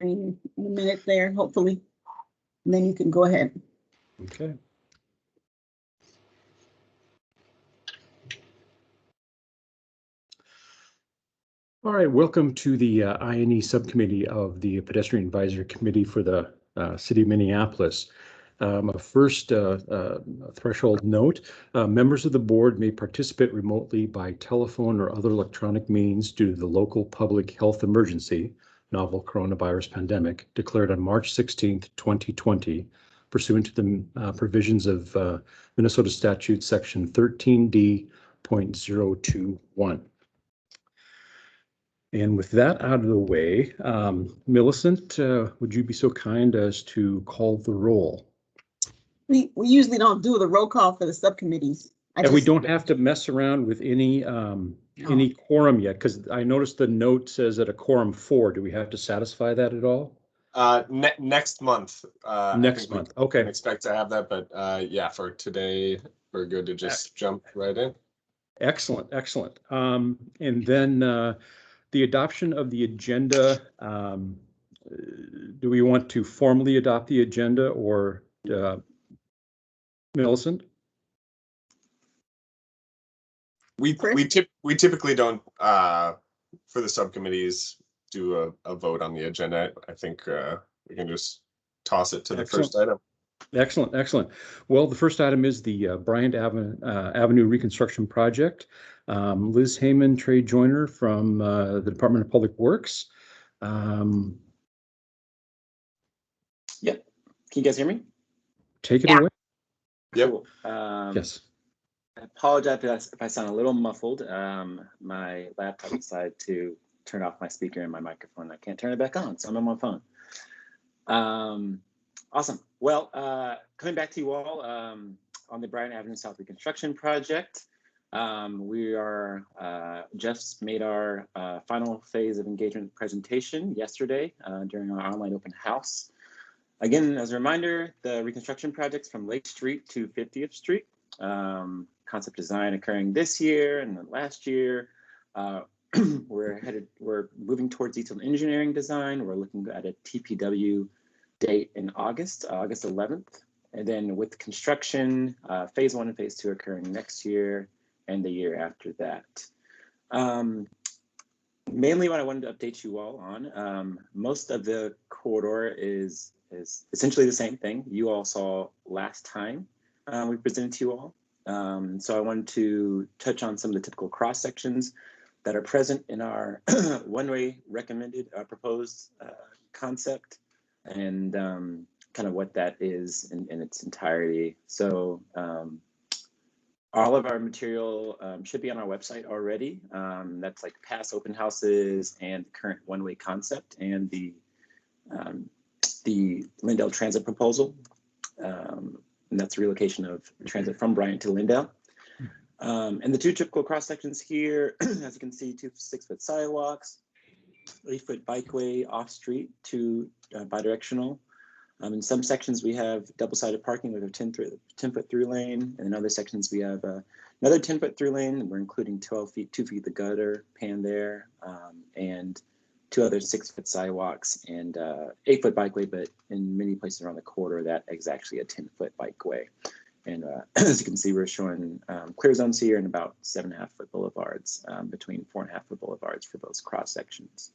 in a minute there, hopefully. And then you can go ahead. Okay. All right, welcome to the I&E Subcommittee of the Pedestrian Advisory Committee for the City of Minneapolis. A first threshold note, members of the board may participate remotely by telephone or other electronic means due to the local public health emergency, novel coronavirus pandemic, declared on March 16th, 2020, pursuant to the provisions of Minnesota Statute Section 13D.021. And with that out of the way, Millicent, would you be so kind as to call the roll? We usually don't do the roll call for the subcommittees. And we don't have to mess around with any quorum yet, because I noticed the note says that a quorum 4. Do we have to satisfy that at all? Next month. Next month. Okay. Expect to have that, but yeah, for today, we're good to just jump right in. Excellent, excellent. And then the adoption of the agenda. Do we want to formally adopt the agenda, or Millicent? We typically don't for the subcommittees do a vote on the agenda. I think we can just toss it to the first item. Excellent, excellent. Well, the first item is the Bryant Avenue Reconstruction Project. Liz Heyman, Trey Joyner from the Department of Public Works. Yep. Can you guys hear me? Take it away. Yep. Cool. Yes. I apologize if I sound a little muffled. My laptop decided to turn off my speaker and my microphone. I can't turn it back on, so I'm on my phone. Awesome. Well, coming back to you all on the Bryant Avenue South Reconstruction Project, we are just made our final phase of engagement presentation yesterday during our online open house. Again, as a reminder, the reconstruction projects from Lake Street to 50th Street. Concept design occurring this year and then last year. We're moving towards detailed engineering design. We're looking at a TPW date in August 11th. And then with construction, phase 1 and phase 2 occurring next year and the year after that. Mainly what I wanted to update you all on, most of the corridor is essentially the same thing you all saw last time we presented to you all. So I wanted to touch on some of the typical cross sections that are present in our one-way recommended proposed concept, and kind of what that is in its entirety. So all of our material should be on our website already. That's like past open houses and current one-way concept and the Lindell Transit proposal. And that's relocation of transit from Bryant to Lindell. And the two typical cross sections here, as you can see, 2 6-foot sidewalks, 8-foot bikeway off street, 2 bidirectional. In some sections we have double-sided parking with a 10-foot through lane, and in other sections we have another 10-foot through lane. We're including 12 feet, 2 feet the gutter pan there, and 2 other 6-foot sidewalks and 8-foot bikeway, but in many places around the corridor that is actually a 10-foot bikeway. And as you can see, we're showing clear zones here and about 7.5-foot boulevards, between 4.5-foot boulevards for those cross sections.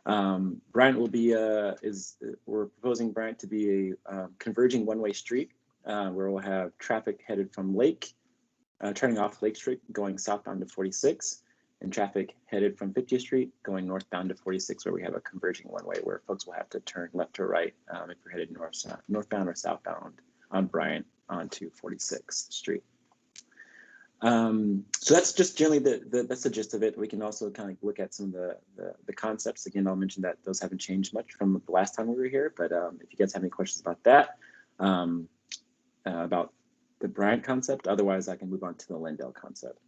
Bryant will be we're proposing Bryant to be a converging one-way street where we'll have traffic headed from Lake, turning off Lake Street, going southbound to 46, and traffic headed from 50th Street, going northbound to 46, where we have a converging one-way where folks will have to turn left or right if you're headed northbound or southbound on Bryant onto 46th Street. So that's just generally that's the gist of it. We can also kind of look at some of the concepts. Again, I'll mention that those haven't changed much from the last time we were here, but if you guys have any questions about that, about the Bryant concept, otherwise I can move on to the Lindell concept.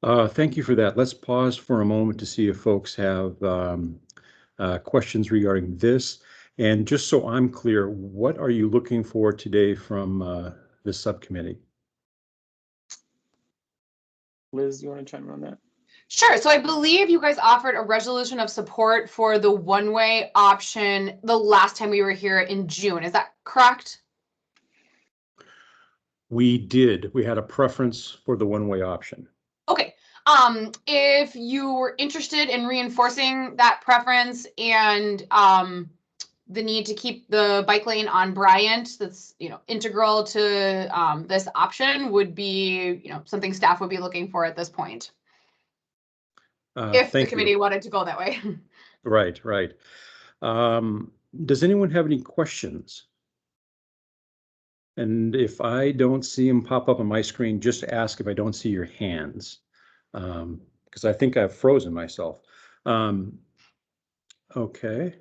Thank you for that. Let's pause for a moment to see if folks have questions regarding this. And just so I'm clear, what are you looking for today from this subcommittee? Liz, you want to chime in on that? Sure. So I believe you guys offered a resolution of support for the one-way option the last time we were here in June. Is that correct? We did. We had a preference for the one-way option. Okay. If you were interested in reinforcing that preference and the need to keep the bike lane on Bryant, that's integral to this option, would be something staff would be looking for at this point. If the committee wanted to go that way. Right, right. Does anyone have any questions? And if I don't see them pop up on my screen, just ask if I don't see your hands, because I think I've frozen myself. Okay.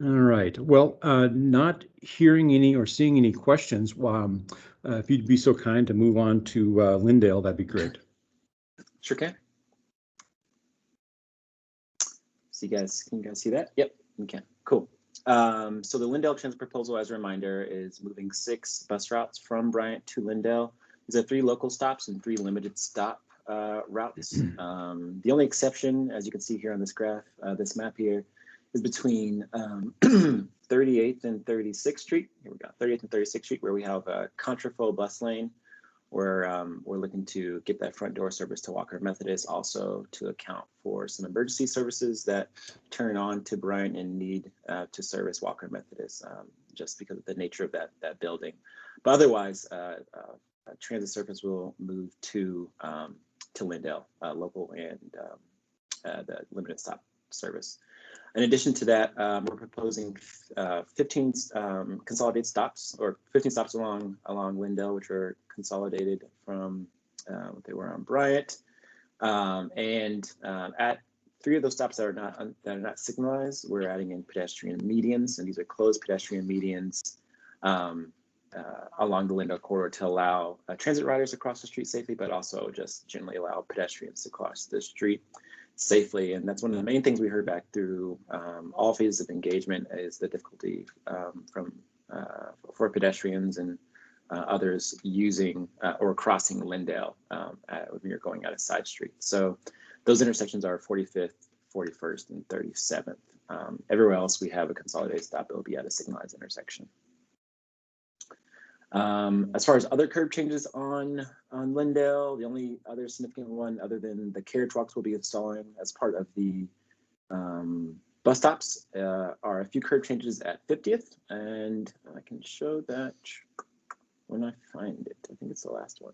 All right. Well, not hearing any or seeing any questions, if you'd be so kind to move on to Lindale, that'd be great. Sure can. So can you guys see that? Yep, you can. Cool. So the Lindale Transit proposal, as a reminder, is moving 6 bus routes from Bryant to Lindale. These are 3 local stops and 3 limited stop routes. The only exception, as you can see here on this graph, this map here, is between 38th and 36th Street. Here we go, 38th and 36th Street, where we have a contraflow bus lane, where we're looking to get that front door service to Walker Methodist, also to account for some emergency services that turn on to Bryant and need to service Walker Methodist, just because of the nature of that building. But otherwise, transit service will move to Lindale, local and the limited stop service. In addition to that, we're proposing 15 consolidated stops, or 15 stops along Lindale, which are consolidated from what they were on Bryant. At 3 of those stops that are not signalized, we're adding in pedestrian medians, and these are closed pedestrian medians along the Lindale corridor to allow transit riders to cross the street safely, but also just generally allow pedestrians to cross the street safely. And that's one of the main things we heard back through all phases of engagement, is the difficulty for pedestrians and others using or crossing Lindale when you're going out a side street. So those intersections are 45th, 41st, and 37th. Everywhere else we have a consolidated stop, it will be at a signalized intersection. As far as other curb changes on Lindale, the only other significant one, other than the carriage walks we'll be installing as part of the bus stops, are a few curb changes at 50th, and I can show that when I find it. I think it's the last one.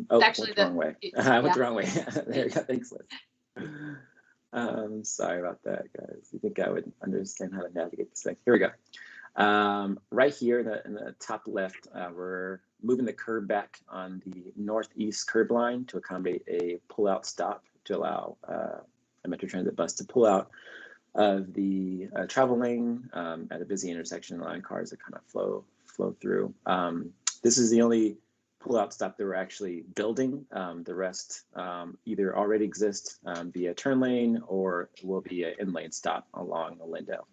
Oh, actually, went the wrong way. I went the wrong way. There you go. Thanks, Liz. Sorry about that, guys. You think I would understand how to navigate this thing? Here we go. Right here in the top left, we're moving the curb back on the northeast curb line to accommodate a pull-out stop to allow a Metro Transit bus to pull out of the travel lane at a busy intersection, allowing cars to kind of flow through. This is the only pull-out stop that we're actually building. The rest either already exist via turn lane or will be an in-lane stop along the Lindale.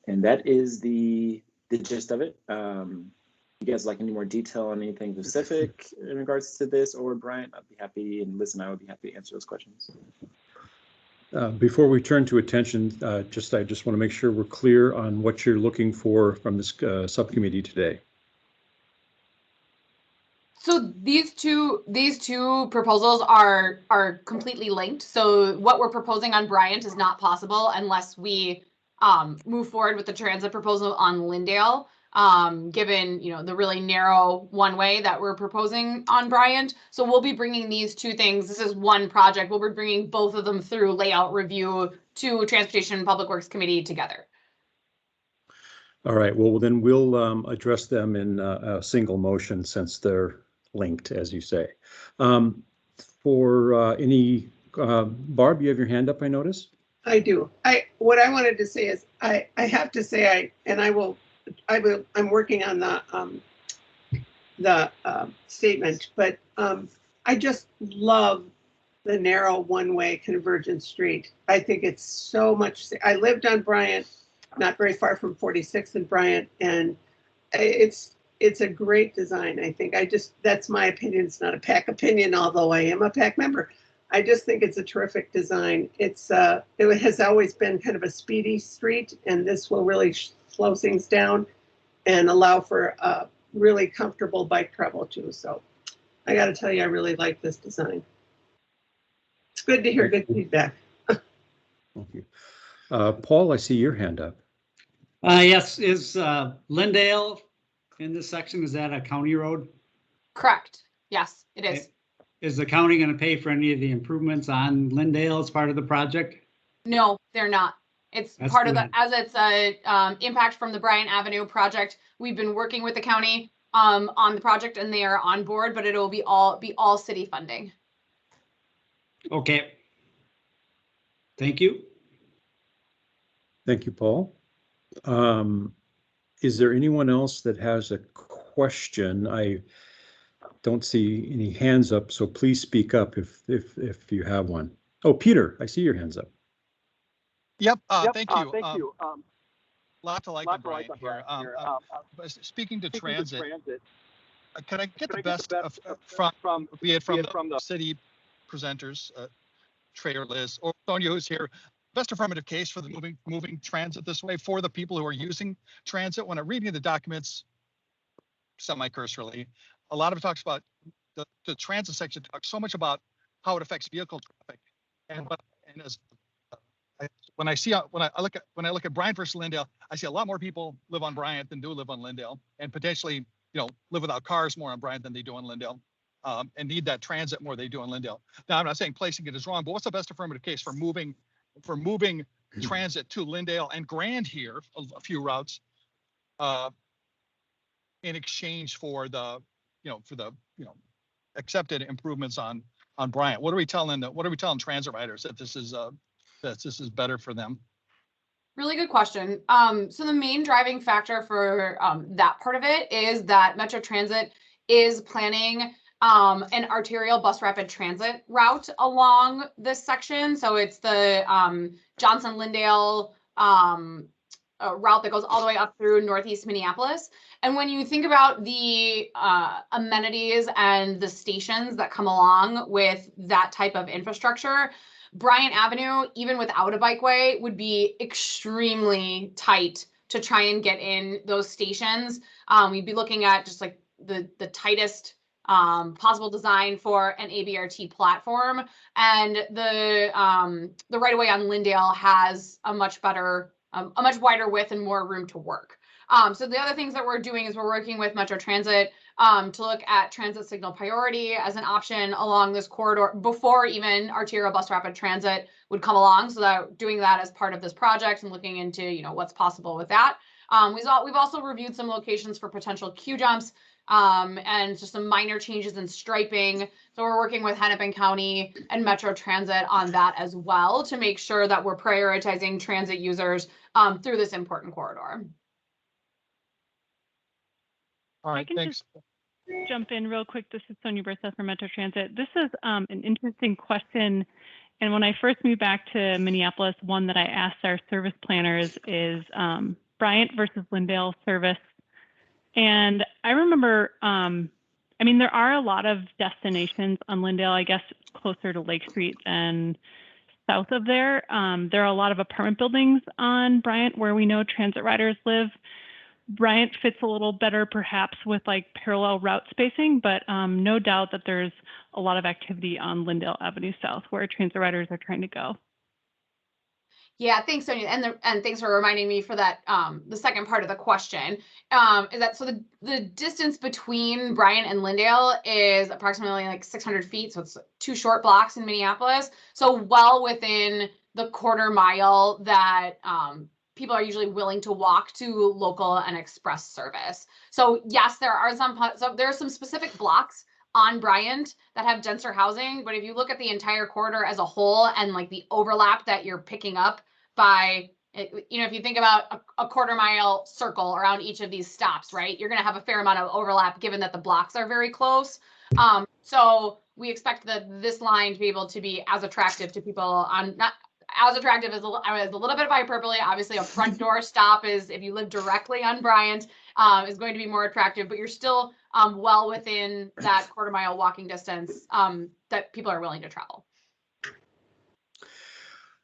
And that is the gist of it. You guys like any more detail on anything specific in regards to this or Bryant? I'd be happy, and Liz and I would be happy to answer those questions. Before we turn to attention, I just want to make sure we're clear on what you're looking for from this subcommittee today. So these two proposals are completely linked. So what we're proposing on Bryant is not possible unless we move forward with the transit proposal on Lindale, given the really narrow one way that we're proposing on Bryant. So we'll be bringing these two things. This is one project. We'll be bringing both of them through layout review to Transportation and Public Works Committee together. All right. Well, then we'll address them in a single motion since they're linked, as you say. For any, Barb, you have your hand up, I notice. I do. What I wanted to say is I have to say I'm working on the statement, but I just love the narrow one-way convergent street. I think it's so much. I lived on Bryant, not very far from 46th and Bryant, and it's it's a great design. I think that's my opinion. It's not a PAC opinion, although I am a PAC member. I just think it's a terrific design. It has always been kind of a speedy street, and this will really slow things down and allow for a really comfortable bike travel too. So I got to tell you, I really like this design. It's good to hear good feedback. Thank you. Paul, I see your hand up. Yes, is Lindale in this section, is that a county road? Correct. Yes, it is. Is the county going to pay for any of the improvements on Lindale as part of the project? No, they're not. It's That's part of good. as it's a impact from the Bryant Avenue project. We've been working with the county on the project, and they are on board, but it will be all city funding. Okay. Thank you. Thank you, Paul. Is there anyone else that has a question? I don't see any hands up, so please speak up if you have one. Oh, Peter, I see your hands up. Yep. Thank you. Lot to like on Brian here. Speaking to transit, can I get the best from be it from the city presenters, Trey or Liz or Sonia, who's here? Best affirmative case for the moving transit this way for the people who are using transit. When I'm reading the documents, semi-cursorily, a lot of it talks about the transit section talks so much about how it affects vehicle traffic, when I look at Bryant versus Lindale, I see a lot more people live on Bryant than do live on Lindale, and potentially, live without cars more on Bryant than they do on Lindale, and need that transit more than they do on Lindale. Now, I'm not saying placing it is wrong, but what's the best affirmative case for moving transit to Lindale and Grand here, a few routes, in exchange for the accepted improvements on Bryant? What are we telling transit riders that this is better for them? Really good question. So the main driving factor for that part of it is that Metro Transit is planning an arterial bus rapid transit route along this section. So it's the Johnson-Lindale route that goes all the way up through Northeast Minneapolis. And when you think about the amenities and the stations that come along with that type of infrastructure, Bryant Avenue, even without a bikeway, would be extremely tight to try and get in those stations. We'd be looking at just like the tightest possible design for an ABRT platform, and the right of way on Lindale has a much wider width and more room to work. So the other things that we're doing is we're working with Metro Transit to look at transit signal priority as an option along this corridor before even arterial bus rapid transit would come along. So that doing that as part of this project and looking into what's possible with that. We've also reviewed some locations for potential queue jumps and just some minor changes in striping. So we're working with Hennepin County and Metro Transit on that as well to make sure that we're prioritizing transit users through this important corridor. All right, I can thanks. just jump in real quick. This is Sonia Bertha from Metro Transit. This is an interesting question. And when I first moved back to Minneapolis, one that I asked our service planners is Bryant versus Lindale service. And I remember, there are a lot of destinations on Lindale, I guess, closer to Lake Street and south of there. There are a lot of apartment buildings on Bryant where we know transit riders live. Bryant fits a little better perhaps with like parallel route spacing, but no doubt that there's a lot of activity on Lindale Avenue South where transit riders are trying to go. Yeah, thanks, Sonia, and thanks for reminding me for that. The second part of the question is that so the distance between Bryant and Lindale is approximately like 600 feet, so it's 2 short blocks in Minneapolis. So well within the quarter mile that people are usually willing to walk to local and express service. So yes, there are some specific blocks on Bryant that have denser housing, but if you look at the entire corridor as a whole and like the overlap that you're picking up by, if you think about a quarter mile circle around each of these stops, right, you're going to have a fair amount of overlap given that the blocks are very close. So we expect that this line to be able to be as attractive to people on, not as attractive as a little bit of hyperbole. Obviously, a front door stop is if you live directly on Bryant is going to be more attractive, but you're still well within that quarter-mile walking distance that people are willing to travel.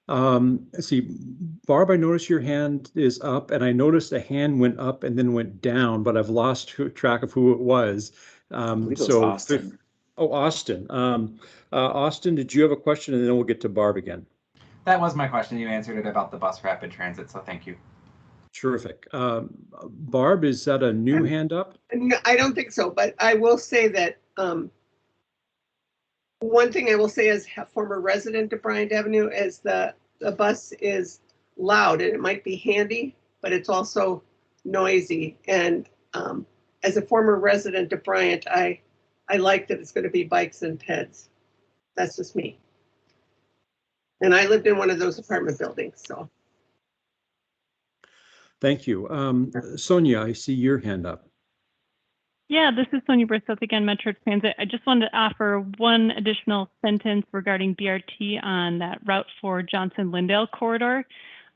Let's see, Barb, I noticed your hand is up, and I noticed a hand went up and then went down, but I've lost track of who it was. I believe it was Austin. Austin. Austin, did you have a question? And then we'll get to Barb again. That was my question. You answered it about the bus rapid transit, so thank you. Terrific. Barb, is that a new hand up? No, I don't think so, but I will say that one thing I will say as a former resident of Bryant Avenue is the bus is loud, and it might be handy, but it's also noisy. And as a former resident of Bryant, I like that it's going to be bikes and peds. That's just me. And I lived in one of those apartment buildings, so. Thank you. Sonia, I see your hand up. Yeah, this is Sonia Bristow again, Metro Transit. I just wanted to offer one additional sentence regarding BRT on that Route 4 Johnson-Lindale corridor.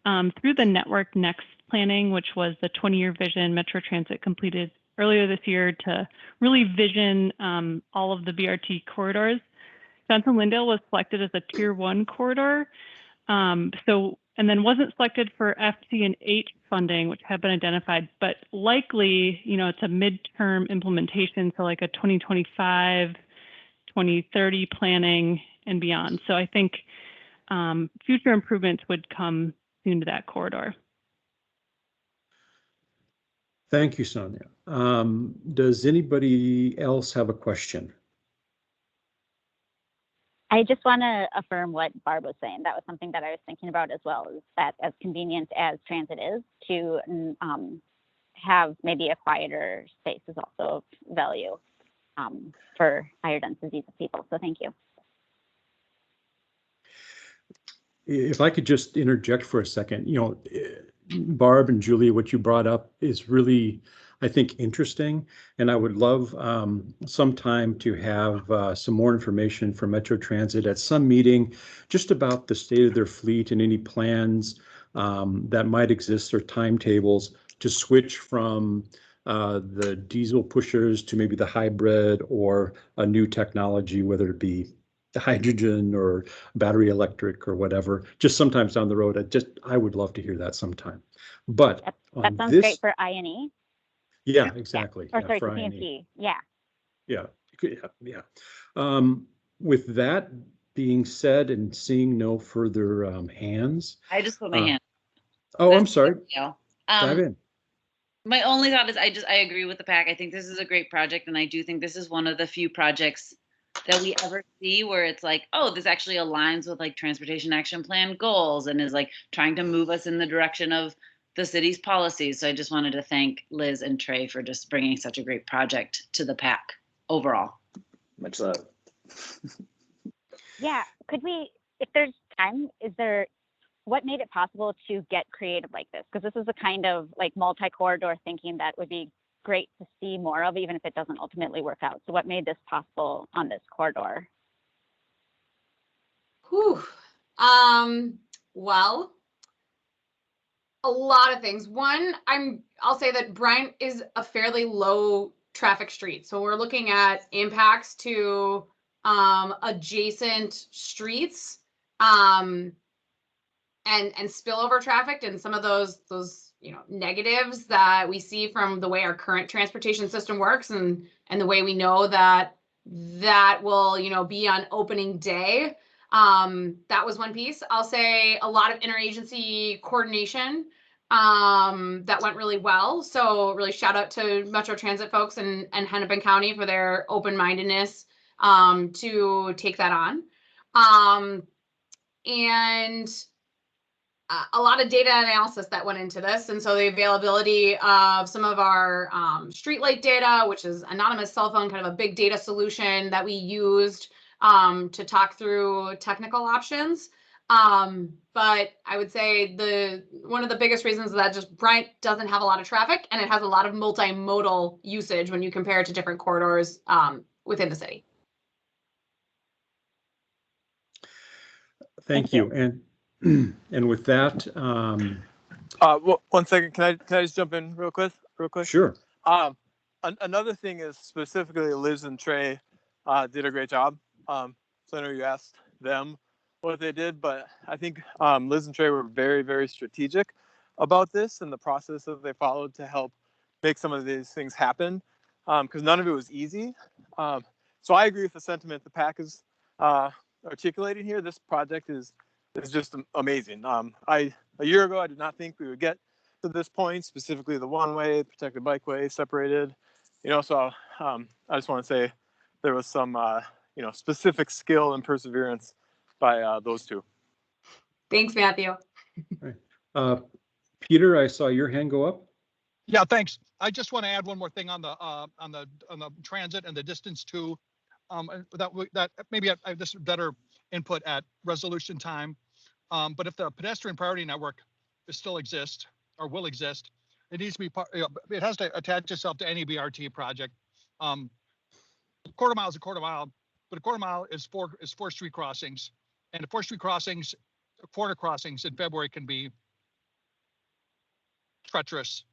Through the Network Next planning, which was the 20-year vision Metro Transit completed earlier this year to really vision all of the BRT corridors, Johnson-Lindale was selected as a Tier 1 corridor. And then wasn't selected for FC and H funding, which have been identified, but likely, it's a midterm implementation, so like a 2025, 2030 planning and beyond. So I think future improvements would come soon to that corridor. Thank you, Sonia. Does anybody else have a question? I just want to affirm what Barb was saying. That was something that I was thinking about as well, is that as convenient as transit is, to have maybe a quieter space is also of value for higher densities of people. So thank you. If I could just interject for a second, Barb and Julia, what you brought up is really, I think, interesting, and I would love sometime to have some more information from Metro Transit at some meeting just about the state of their fleet and any plans that might exist or timetables to switch from the diesel pushers to maybe the hybrid or a new technology, whether it be hydrogen or battery electric or whatever, just sometimes down the road. I would love to hear that sometime. But that sounds great for INE. Yeah, exactly. Or yeah, sorry, for for CMT. Yeah. Yeah. With that being said and seeing no further hands. I just put my hand. Oh, I'm sorry. Dive in. My only thought is I agree with the pack. I think this is a great project, and I do think this is one of the few projects that we ever see where it's like, oh, this actually aligns with like Transportation Action Plan goals and is like trying to move us in the direction of the city's policies. So I just wanted to thank Liz and Trey for just bringing such a great project to the pack overall. Much love. Yeah, could we, if there's time, what made it possible to get creative like this? Because this is the kind of like multi-corridor thinking that would be great to see more of, even if it doesn't ultimately work out. So what made this possible on this corridor? Whew. Well, a lot of things. One, I'll say that Bryant is a fairly low traffic street. So we're looking at impacts to adjacent streets and spillover traffic, and some of those negatives that we see from the way our current transportation system works, and the way we know that will be on opening day. That was one piece. I'll say a lot of interagency coordination that went really well. So really shout out to Metro Transit folks and Hennepin County for their open-mindedness to take that on. And a lot of data analysis that went into this. And so the availability of some of our streetlight data, which is anonymous cell phone, kind of a big data solution that we used to talk through technical options. But I would say one of the biggest reasons is that just Bryant doesn't have a lot of traffic, and it has a lot of multimodal usage when you compare it to different corridors within the city. Thank you. And with that, one second, can I just jump in real quick? Sure. Another thing is specifically Liz and Trey did a great job. So I know you asked them what they did, but I think Liz and Trey were very, very strategic about this and the process that they followed to help make some of these things happen, because none of it was easy. So I agree with the sentiment the PAC is articulating here. This project is just amazing. A year ago, I did not think we would get to this point, specifically the one-way, protected bikeway, separated. So I just want to say there was some, specific skill and perseverance by those two. Thanks, Matthew. Peter, I saw your hand go up. Yeah, thanks. I just want to add one more thing on the transit and the distance to that maybe this is better input at resolution time. But if the pedestrian priority network still exists or will exist, it needs to be part. It has to attach itself to any BRT project. A quarter mile is a quarter mile, but a quarter mile is four street crossings, and the 4 street crossings, corner crossings in February can be treacherous,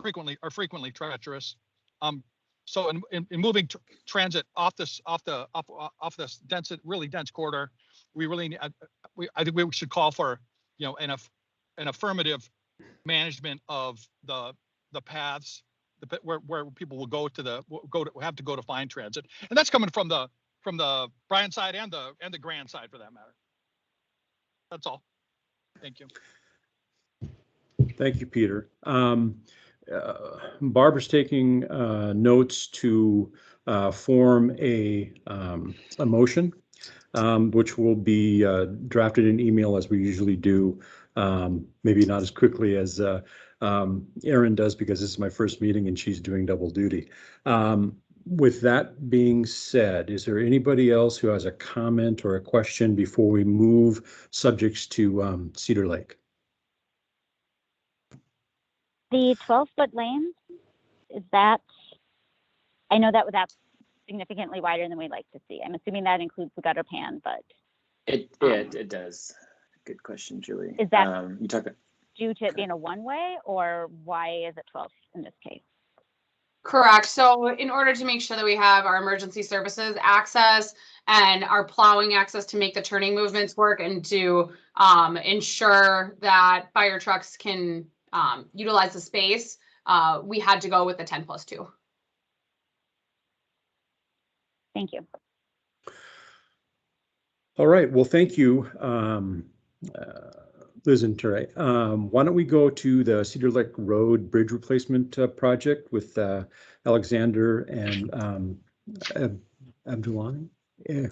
frequently treacherous. So in moving transit off this dense, really dense corridor, I think we should call for an affirmative management of the paths where people will have to go to find transit, and that's coming from the Bryan side and the Grand side for that matter. That's all. Thank you. Thank you, Peter. Barbara's taking notes to form a motion, which will be drafted in email as we usually do. Maybe not as quickly as Erin does, because this is my first meeting and she's doing double duty. With that being said, is there anybody else who has a comment or a question before we move subjects to Cedar Lake? The 12-foot lanes, is that, I know that's significantly wider than we'd like to see. I'm assuming that includes the gutter pan, but. It does. Good question, Julie. Is that you talk about, due to it being a one-way, or why is it 12 in this case? Correct. So in order to make sure that we have our emergency services access and our plowing access to make the turning movements work, and to ensure that fire trucks can utilize the space, we had to go with the 10+2. Thank you. All right. Well, thank you, Liz and Trey. Why don't we go to the Cedar Lake Road Bridge Replacement Project with Alexander and Abdulani,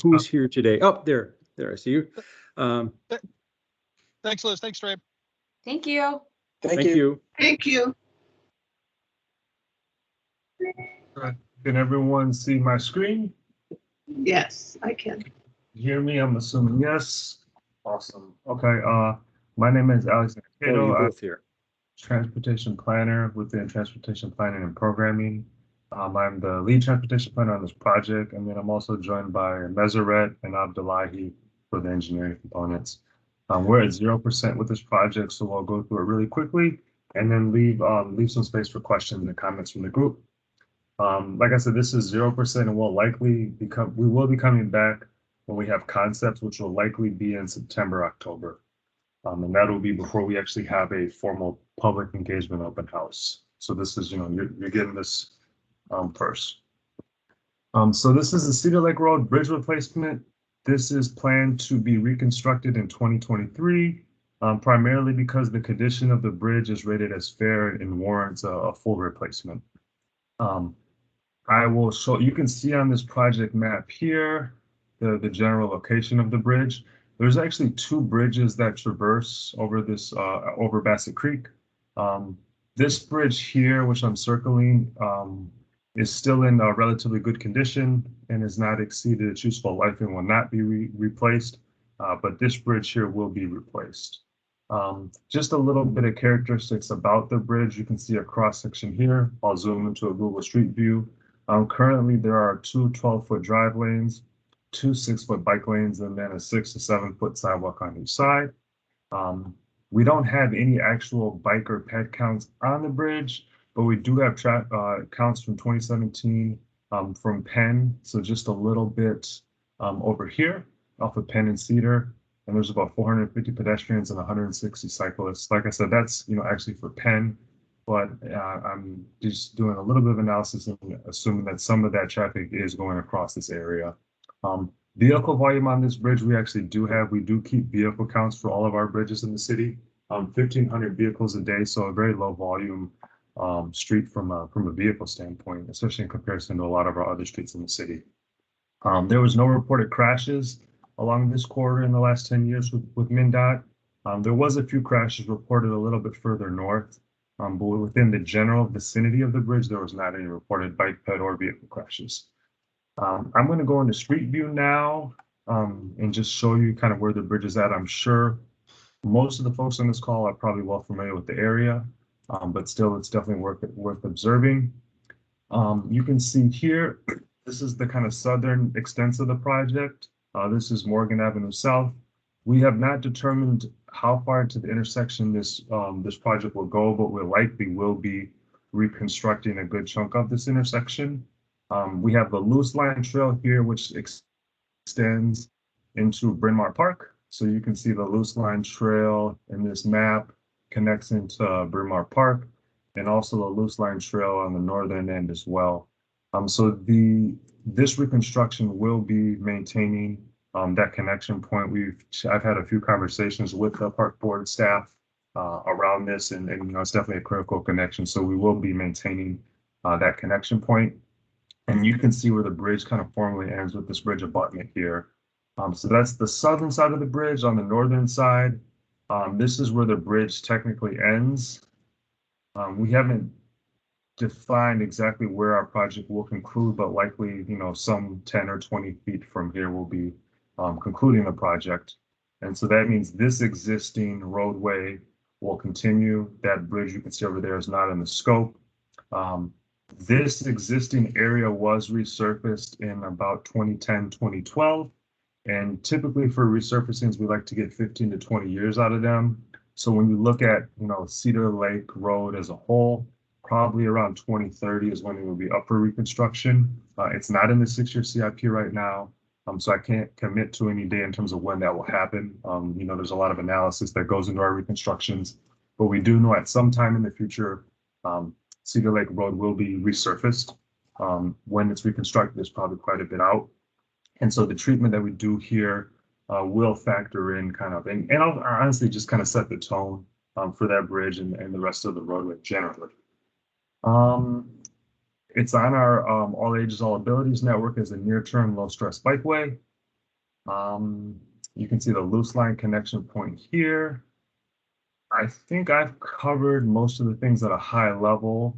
who's here today. Oh, there, I see you. Thanks, Liz. Thanks, Trey. Thank you. Thank you. Thank you. Can everyone see my screen? Yes, I can. Hear me? I'm assuming yes. Awesome. Okay. My name is Alexander Cato. I'm here. Transportation planner within Transportation Planning and Programming. I'm the lead transportation planner on this project, and then I'm also joined by Meseret and Abdullahi for the engineering components. We're at 0% with this project, so we'll go through it really quickly and then leave some space for questions and comments from the group. Like I said, this is 0%, and we will be coming back when we have concepts, which will likely be in September, October. And that'll be before we actually have a formal public engagement open house. So this is, you're getting this first. So this is the Cedar Lake Road Bridge Replacement. This is planned to be reconstructed in 2023, primarily because the condition of the bridge is rated as fair and warrants a full replacement. I will show, you can see on this project map here, the general location of the bridge. There's actually 2 bridges that traverse over this, over Bassett Creek. This bridge here, which I'm circling, is still in a relatively good condition and has not exceeded its useful life and will not be replaced. But this bridge here will be replaced. Just a little bit of characteristics about the bridge. You can see a cross section here. I'll zoom into a Google Street View. Currently, there are 2 12-foot drive lanes, 2 6-foot bike lanes, and then a 6 to 7-foot sidewalk on each side. We don't have any actual bike or ped counts on the bridge, but we do have counts from 2017 from Penn, so just a little bit over here off of Penn and Cedar, and there's about 450 pedestrians and 160 cyclists. Like I said, that's actually for Penn, but I'm just doing a little bit of analysis and assuming that some of that traffic is going across this area. Vehicle volume on this bridge, we do keep vehicle counts for all of our bridges in the city. 1,500 vehicles a day, so a very low volume street from a vehicle standpoint, especially in comparison to a lot of our other streets in the city. There was no reported crashes along this corridor in the last 10 years with MnDOT. There was a few crashes reported a little bit further north, but within the general vicinity of the bridge, there was not any reported bike, ped, or vehicle crashes. I'm going to go into Street View now and just show you kind of where the bridge is at. I'm sure most of the folks on this call are probably well familiar with the area, but still, it's definitely worth observing. You can see here, this is the kind of southern extent of the project. This is Morgan Avenue South. We have not determined how far into the intersection this project will go, but we likely will be reconstructing a good chunk of this intersection. We have the Loose Line Trail here, which extends into Bryn Mawr Park. So you can see the Loose Line Trail in this map connects into Bryn Mawr Park, and also the Loose Line Trail on the northern end as well. So this reconstruction will be maintaining that connection point. I've had a few conversations with the park board staff around this, and it's definitely a critical connection. So we will be maintaining that connection point. And you can see where the bridge kind of formally ends with this bridge abutment here. So that's the southern side of the bridge. On the northern side, this is where the bridge technically ends. We haven't defined exactly where our project will conclude, but likely, some 10 or 20 feet from here will be concluding the project. And so that means this existing roadway will continue. That bridge you can see over there is not in the scope. This existing area was resurfaced in about 2010, 2012. And typically for resurfacings, we like to get 15 to 20 years out of them. So when you look at, Cedar Lake Road as a whole, probably around 2030 is when it will be up for reconstruction. It's not in the 6-year CIP right now. So I can't commit to any day in terms of when that will happen. There's a lot of analysis that goes into our reconstructions, but we do know at some time in the future, Cedar Lake Road will be resurfaced. When it's reconstructed, there's probably quite a bit out. And so the treatment that we do here will factor in and I'll honestly just kind of set the tone for that bridge and the rest of the roadway generally. It's on our All Ages, All Abilities network as a near-term low-stress bikeway. You can see the Loose Line connection point here. I think I've covered most of the things at a high level.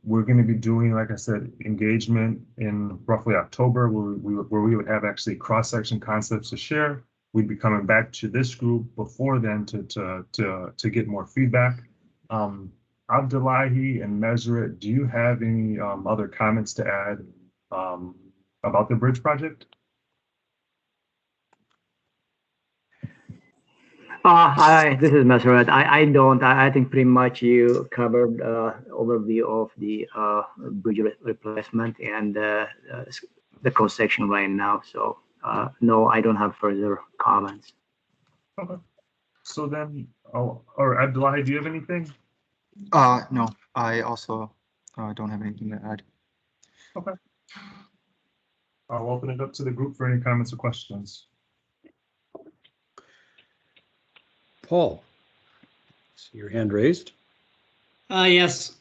We're going to be doing, like I said, engagement in roughly October, where we would have actually cross-section concepts to share. We'd be coming back to this group before then to get more feedback. Abdullahi and Meseret, do you have any other comments to add about the bridge project? Hi, this is Meseret. I don't. I think pretty much you covered overview of the bridge replacement and the cross section right now. So no, I don't have further comments. Okay. So then, or Abdullahi, do you have anything? No, I also don't have anything to add. Okay. I'll open it up to the group for any comments or questions. Paul, see your hand raised. Yes.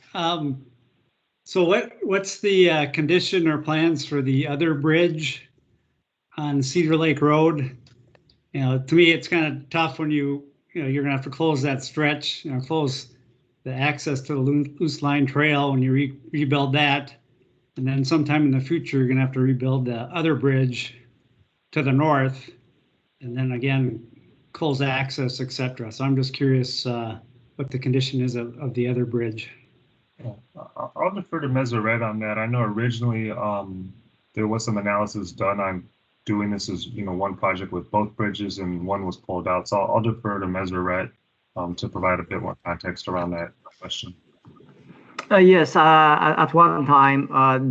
So what's the condition or plans for the other bridge on Cedar Lake Road? To me, it's kind of tough when you're gonna have to close that stretch, close the access to the Loose Line Trail when you rebuild that. And then sometime in the future, you're gonna have to rebuild the other bridge to the north. And then again, close access, etc. So I'm just curious what the condition is of the other bridge. I'll defer to Meseret on that. I know originally there was some analysis done on doing this as one project with both bridges, and one was pulled out. So I'll defer to Meseret to provide a bit more context around that question. Yes, at one time,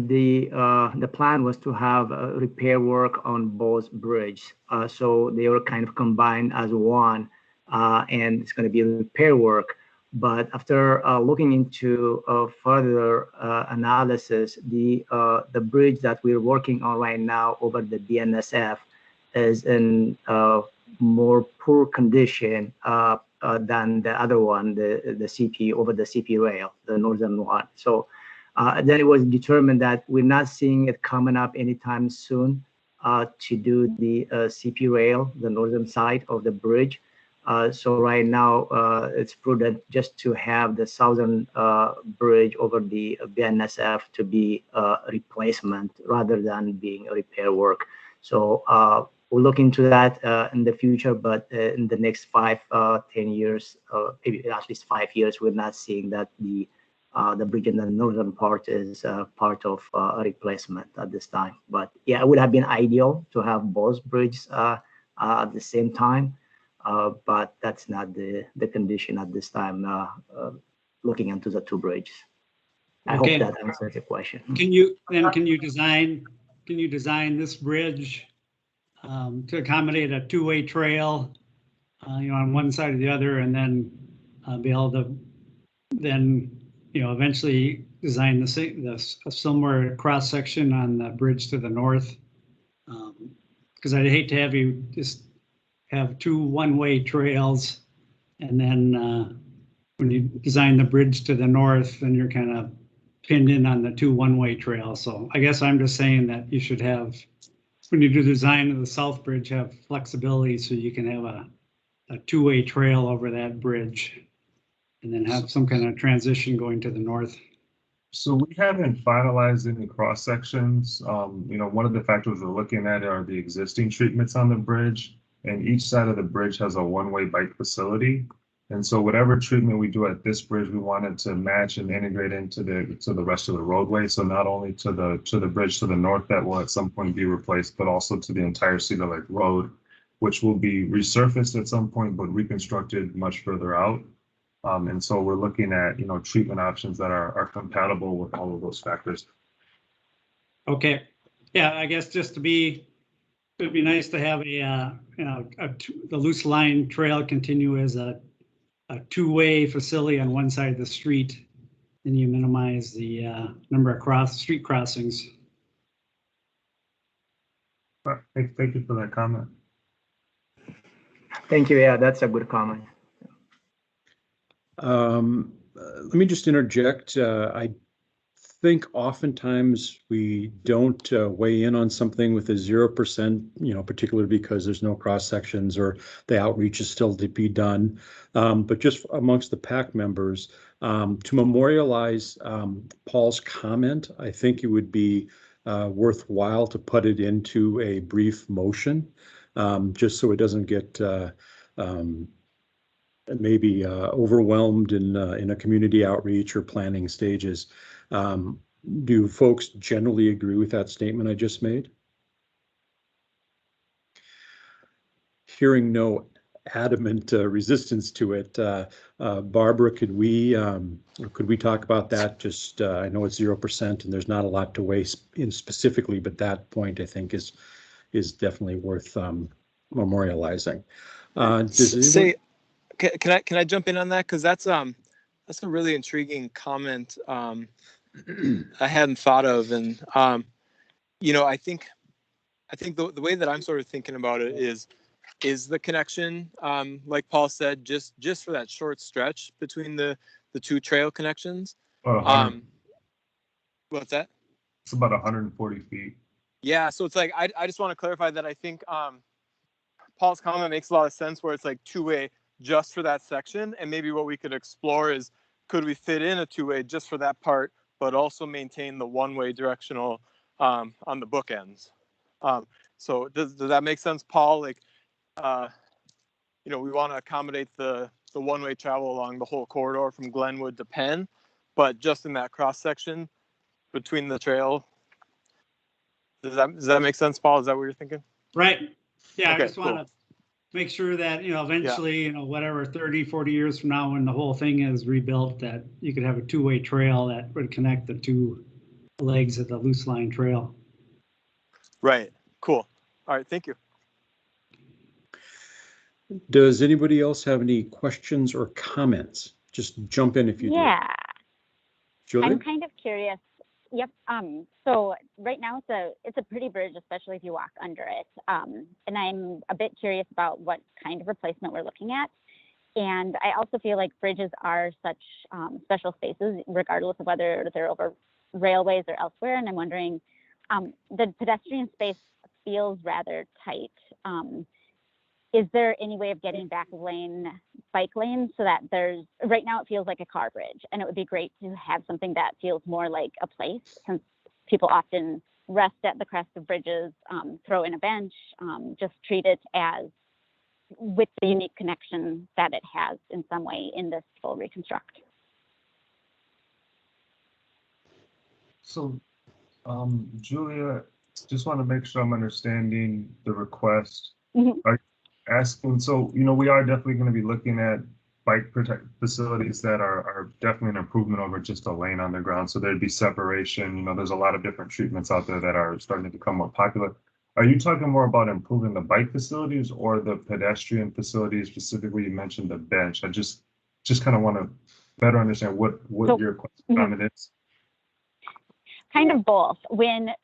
the plan was to have repair work on both bridges. So they were kind of combined as one, and it's going to be repair work. But after looking into further analysis, the bridge that we're working on right now over the BNSF is in more poor condition than the other one, the CP over the CP rail, the northern one. So then it was determined that we're not seeing it coming up anytime soon to do the CP rail, the northern side of the bridge. So right now it's prudent just to have the southern bridge over the BNSF to be a replacement rather than being a repair work. So we'll look into that in the future, but in the next 5-10 years, maybe at least 5 years, we're not seeing that the bridge in the northern part is part of a replacement at this time. But yeah, it would have been ideal to have both bridges at the same time, but that's not the condition at this time. Looking into the two bridges, I hope that answers your question. Can you design this bridge to accommodate a two-way trail, on one side or the other, and then be able to then, eventually design a similar cross section on the bridge to the north? Because I'd hate to have you just have two one-way trails, and then when you design the bridge to the north, then you're kind of pinned in on the two one-way trails. So I guess I'm just saying that you should have, when you do the design of the South Bridge, have flexibility so you can have a two-way trail over that bridge, and then have some kind of transition going to the north. So we haven't finalized any cross sections. One of the factors we're looking at are the existing treatments on the bridge, and each side of the bridge has a one-way bike facility. And so whatever treatment we do at this bridge, we wanted to match and integrate into the rest of the roadway. So not only to the bridge to the north that will at some point be replaced, but also to the entire Cedar Lake Road, which will be resurfaced at some point, but reconstructed much further out. And so we're looking at treatment options that are compatible with all of those factors. Okay, yeah, I guess just it'd be nice to have the loose line trail continue as a two-way facility on one side of the street, and you minimize the number of street crossings. Thank you for that comment. Thank you. Yeah, that's a good comment. Let me just interject. I think oftentimes we don't weigh in on something with a 0%, particularly because there's no cross sections or the outreach is still to be done. But just amongst the PAC members, to memorialize Paul's comment, I think it would be worthwhile to put it into a brief motion, just so it doesn't get maybe overwhelmed in a community outreach or planning stages. Do folks generally agree with that statement I just made? Hearing no adamant resistance to it, Barbara, could we talk about that? Just I know it's 0% and there's not a lot to weigh in specifically, but that point I think is definitely worth memorializing. Can I jump in on that? Because that's a really intriguing comment I hadn't thought of, and I think the way that I'm sort of thinking about it is the connection, like Paul said, just for that short stretch between the two trail connections. What's that? It's about 140 feet. Yeah, so it's like I just want to clarify that I think Paul's comment makes a lot of sense, where it's like two-way just for that section, and maybe what we could explore is, could we fit in a two-way just for that part, but also maintain the one-way directional on the bookends? So does that make sense, Paul? Like, we want to accommodate the one-way travel along the whole corridor from Glenwood to Penn, but just in that cross section between the trail. Does that make sense, Paul? Is that what you're thinking? Right. Yeah, okay, I just want to make sure that, eventually, whatever, 30, 40 years from now, when the whole thing is rebuilt, that you could have a two-way trail that would connect the two legs of the loose line trail. Right. Cool. All right. Thank you. Does anybody else have any questions or comments? Just jump in if you do. Yeah. Julia? I'm kind of curious. Yep. So right now it's a pretty bridge, especially if you walk under it. And I'm a bit curious about what kind of replacement we're looking at. And I also feel like bridges are such special spaces, regardless of whether they're over railways or elsewhere. And I'm wondering, the pedestrian space feels rather tight. Is there any way of getting back bike lanes so that right now it feels like a car bridge, and it would be great to have something that feels more like a place, since people often rest at the crest of bridges, throw in a bench, just treat it as with the unique connection that it has in some way in this full reconstruct. So, Julia, just want to make sure I'm understanding the request. Mm-hmm. Are you asking, so, we are definitely going to be looking at bike facilities that are definitely an improvement over just a lane on the ground. So there'd be separation, there's a lot of different treatments out there that are starting to become more popular. Are you talking more about improving the bike facilities or the pedestrian facilities? Specifically, you mentioned the bench. I just kind of want to better understand what your comment is. Kind of both. When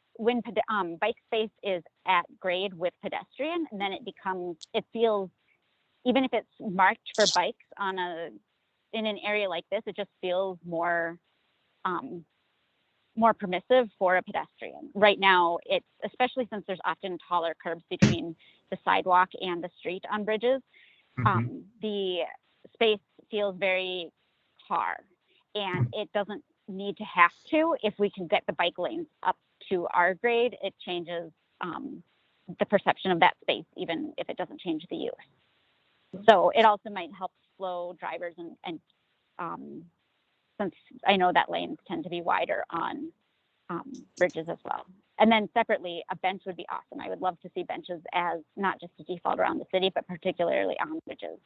bike space is at grade with pedestrian, and then it feels, even if it's marked for bikes in an area like this, it just feels more permissive for a pedestrian. Right now, especially since there's often taller curbs between the sidewalk and the street on bridges, the space feels very car, and it doesn't need to have to. If we can get the bike lanes up to our grade, it changes the perception of that space, even if it doesn't change the use. So it also might help slow drivers, and since I know that lanes tend to be wider on bridges as well. And then separately, a bench would be awesome. I would love to see benches as not just a default around the city, but particularly on bridges.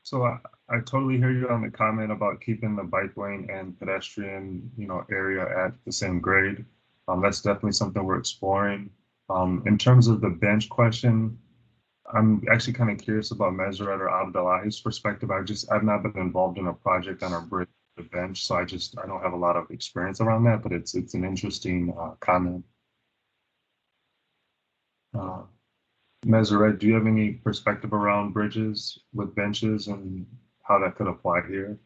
So I totally hear you on the comment about keeping the bike lane and pedestrian, area at the same grade. That's definitely something we're exploring. In terms of the bench question, I'm actually kind of curious about Meseret or Abdullahi's perspective. I've not been involved in a project on a bridge, the bench, so I don't have a lot of experience around that, but it's an interesting comment. Meseret, do you have any perspective around bridges with benches and how that could apply here?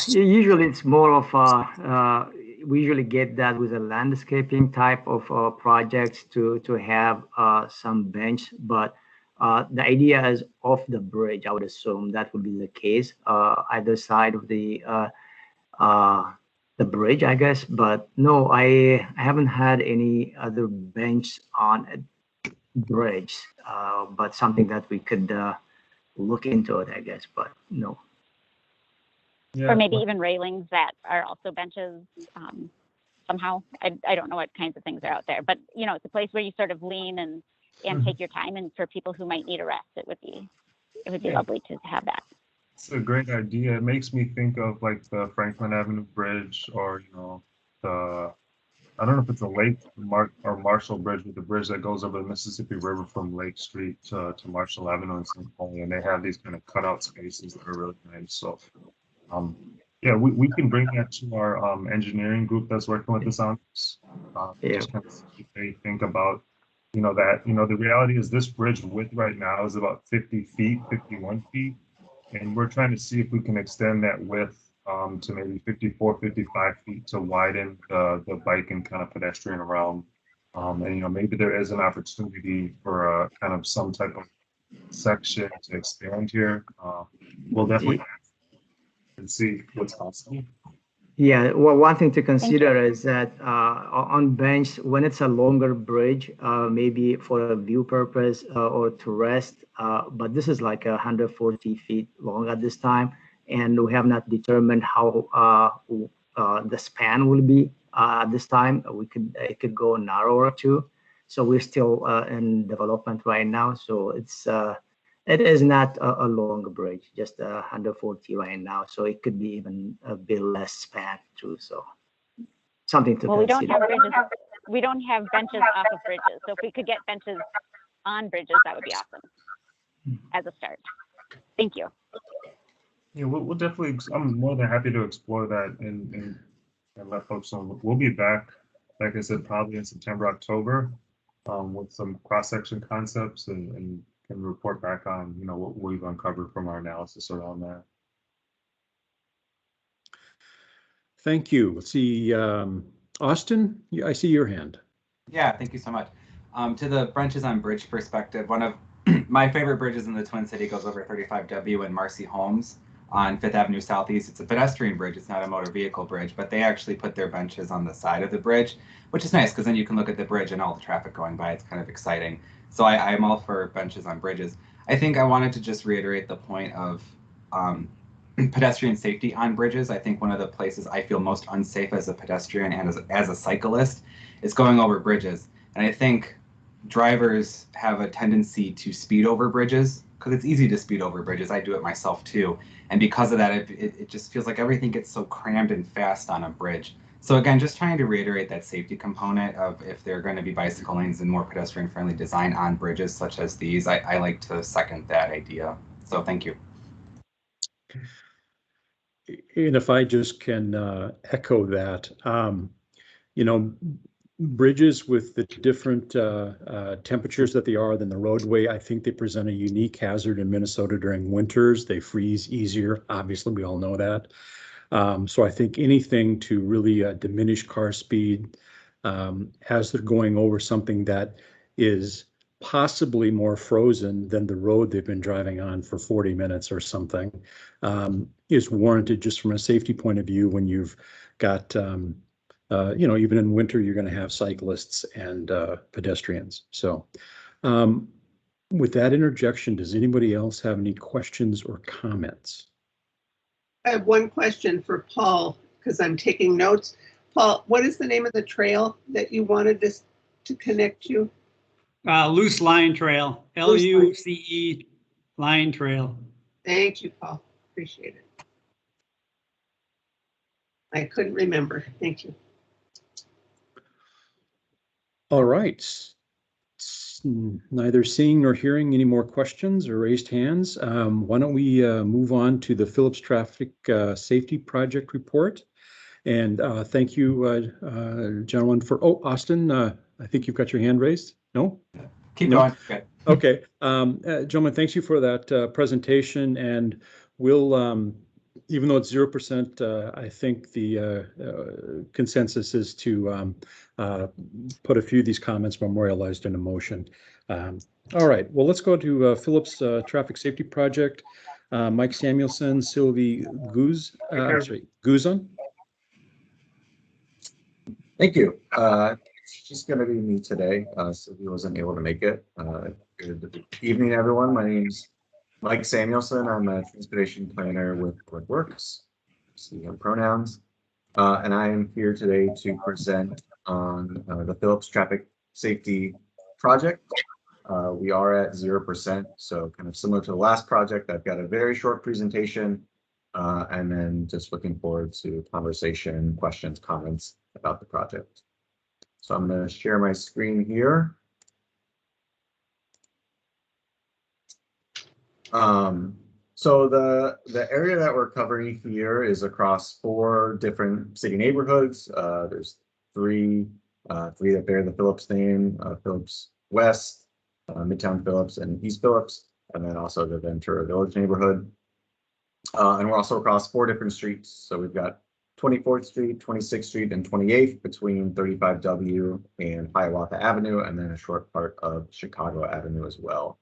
Usually it's more of we usually get that with a landscaping type of projects to have some bench, but the idea is off the bridge. I would assume that would be the case, either side of the bridge, I guess. But no, I haven't had any other bench on a bridge, but something that we could look into it, I guess. But no. Yeah. Or maybe even railings that are also benches somehow. I don't know what kinds of things are out there, but it's a place where you sort of lean and take your time. And for people who might need a rest, it would be lovely to have that. It's a great idea. It makes me think of like the Franklin Avenue Bridge, or I don't know if it's a Lake or Marshall Bridge, with the bridge that goes over the Mississippi River from Lake Street to Marshall Avenue in St. Paul, and they have these kind of cutout spaces that are really nice. So. Yeah, we can bring that to our engineering group that's working with us on this. Just kind of see what they think about, that, the reality is this bridge width right now is about 50 feet, 51 feet. And we're trying to see if we can extend that width to maybe 54, 55 feet to widen the bike and kind of pedestrian realm. And, maybe there is an opportunity for kind of some type of section to expand here. We'll definitely and see what's possible. Yeah, well, one thing to consider is that on bench, when it's a longer bridge, maybe for a view purpose or to rest, but this is like 140 feet long at this time, and we have not determined how the span will be at this time. It could go narrower too. So we're still in development right now. So it is not a long bridge, just 140 right now. So it could be even a bit less span too. So something to Well, we don't consider. have bridges. We don't have benches off of bridges. So if we could get benches on bridges, that would be awesome as a start. Thank you. Yeah, we'll definitely, I'm more than happy to explore that and let folks know. We'll be back, like I said, probably in September, October, with some cross-section concepts and can report back on, you know, what we've uncovered from our analysis around that. Thank you. Let's see, Austin, I see your hand. Yeah, thank you so much. To the Branches on Bridge perspective, one of my favorite bridges in the Twin City goes over 35W and Marcy Holmes on 5th Avenue Southeast. It's a pedestrian bridge. It's not a motor vehicle bridge, but they actually put their benches on the side of the bridge, which is nice because then you can look at the bridge and all the traffic going by. It's kind of exciting. So I'm all for benches on bridges. I think I wanted to just reiterate the point of pedestrian safety on bridges. I think one of the places I feel most unsafe as a pedestrian and as a cyclist is going over bridges. And I think drivers have a tendency to speed over bridges because it's easy to speed over bridges. I do it myself too. And because of that, it just feels like everything gets so crammed and fast on a bridge. So again, just trying to reiterate that safety component of if there are going to be bicycle lanes and more pedestrian friendly design on bridges such as these, I like to second that idea. So thank you. And if I just can echo that, you know, bridges with the different temperatures that they are than the roadway, I think they present a unique hazard in Minnesota during winters. They freeze easier. Obviously, we all know that. So I think anything to really diminish car speed as they're going over something that is possibly more frozen than the road they've been driving on for 40 minutes or something is warranted just from a safety point of view when you've got you know, even in winter, you're going to have cyclists and pedestrians. So with that interjection, does anybody else have any questions or comments? I have one question for Paul, because I'm taking notes. Paul, what is the name of the trail that you wanted this to connect to? Loose Line Trail, LUCE Line Trail. Thank you, Paul. Appreciate it. I couldn't remember. Thank you. All right. Neither seeing nor hearing any more questions or raised hands. Why don't we move on to the Phillips Traffic Safety Project report? And thank you, gentlemen, for, oh, Austin, I think you've got your hand raised. No? Keep going. Okay. Gentlemen, thanks you for that presentation. And we'll, even though it's 0%, I think the consensus is to put a few of these comments memorialized in a motion. All right, well, let's go to Phillips Traffic Safety Project. Mike Samuelson, Sylvie Guzon. Thank you. It's just going to be me today. Sylvie wasn't able to make it. Good evening, everyone. My name's Mike Samuelson. I'm a transportation planner with WorkWorks, CM pronouns, and I am here today to present on the Phillips Traffic Safety Project. We are at 0%, so kind of similar to the last project. I've got a very short presentation, and then just looking forward to conversation, questions, comments about the project. So I'm going to share my screen here. So the area that we're covering here is across 4 different city neighborhoods. There's three that bear the Phillips name: Phillips West, Midtown Phillips, and East Phillips, and then also the Ventura Village neighborhood. And we're also across 4 different streets. So we've got 24th Street, 26th Street, and 28th between 35W and Hiawatha Avenue, and then a short part of Chicago Avenue as well.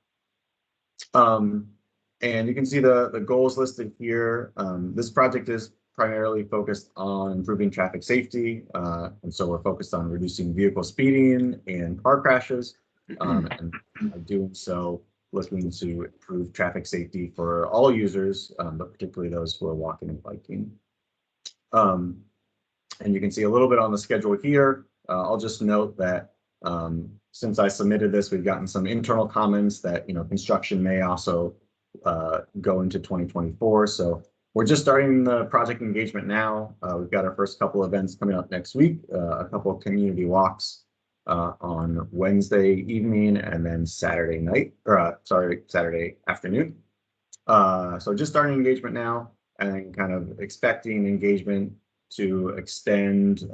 And you can see the goals listed here. This project is primarily focused on improving traffic safety. And so we're focused on reducing vehicle speeding and car crashes. And by doing so, looking to improve traffic safety for all users, but particularly those who are walking and biking. And you can see a little bit on the schedule here. I'll just note that Since I submitted this, we've gotten some internal comments that, construction may also go into 2024. So we're just starting the project engagement now. We've got our first couple events coming up next week, a couple of community walks on Wednesday evening and then Saturday night, or Saturday afternoon. So just starting engagement now and then kind of expecting engagement to extend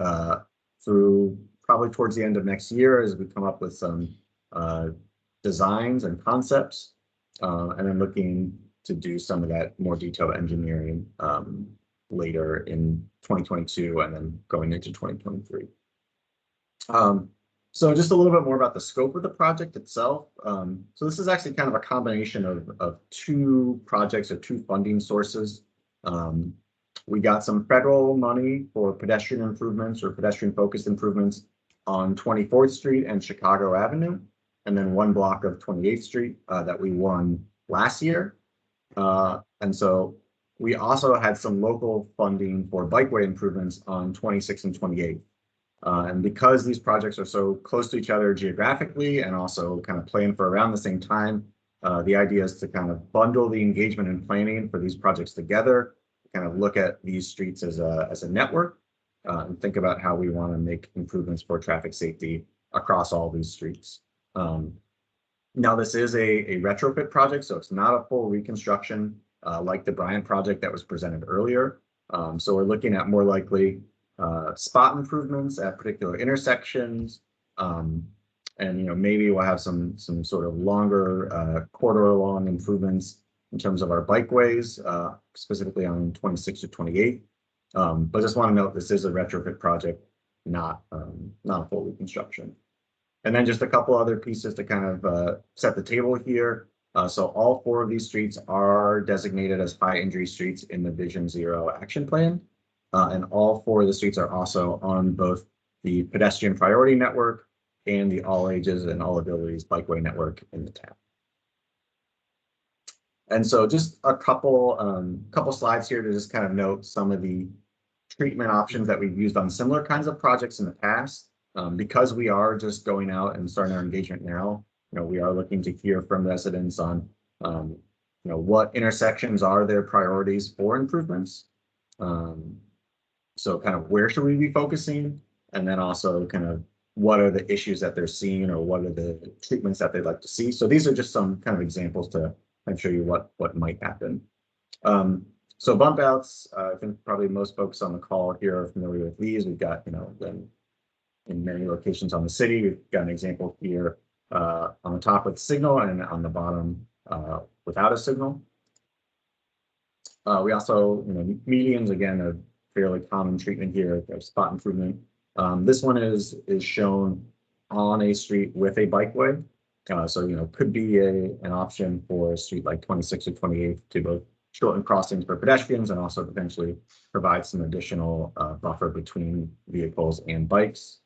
through probably towards the end of next year as we come up with some designs and concepts, and then looking to do some of that more detailed engineering later in 2022 and then going into 2023. So just a little bit more about the scope of the project itself. So this is actually kind of a combination of two projects or two funding sources. We got some federal money for pedestrian improvements or pedestrian focused improvements on 24th Street and Chicago Avenue, and then one block of 28th Street that we won last year. And so we also had some local funding for bikeway improvements on 26 and 28. And because these projects are so close to each other geographically and also kind of planned for around the same time, the idea is to kind of bundle the engagement and planning for these projects together, kind of look at these streets as a network, and think about how we want to make improvements for traffic safety across all these streets. Now, this is a retrofit project, so it's not a full reconstruction like the Bryant project that was presented earlier. So we're looking at more likely spot improvements at particular intersections, and maybe we'll have some sort of longer corridor long improvements in terms of our bikeways, specifically on 26 to 28. But just want to note this is a retrofit project, not a full reconstruction. And then just a couple other pieces to kind of set the table here. So all four of these streets are designated as high injury streets in the Vision Zero action plan. And all four of the streets are also on both the pedestrian priority network and the all ages and all abilities bikeway network in the town. And so just a couple slides here to just kind of note some of the treatment options that we've used on similar kinds of projects in the past. Because we are just going out and starting our engagement now, we are looking to hear from residents on, what intersections are their priorities for improvements. So kind of where should we be focusing? And then also kind of what are the issues that they're seeing or what are the treatments that they'd like to see? So these are just some kind of examples to show you what might happen. So bump outs, I think probably most folks on the call here are familiar with these. We've got, them in many locations on the city. We've got an example here on the top with signal and on the bottom without a signal. We also, medians, again, a fairly common treatment here, spot improvement. This one is shown on a street with a bikeway. So, could be an option for a street like 26 or 28 to both shorten crossings for pedestrians and also potentially provide some additional buffer between vehicles and bikes.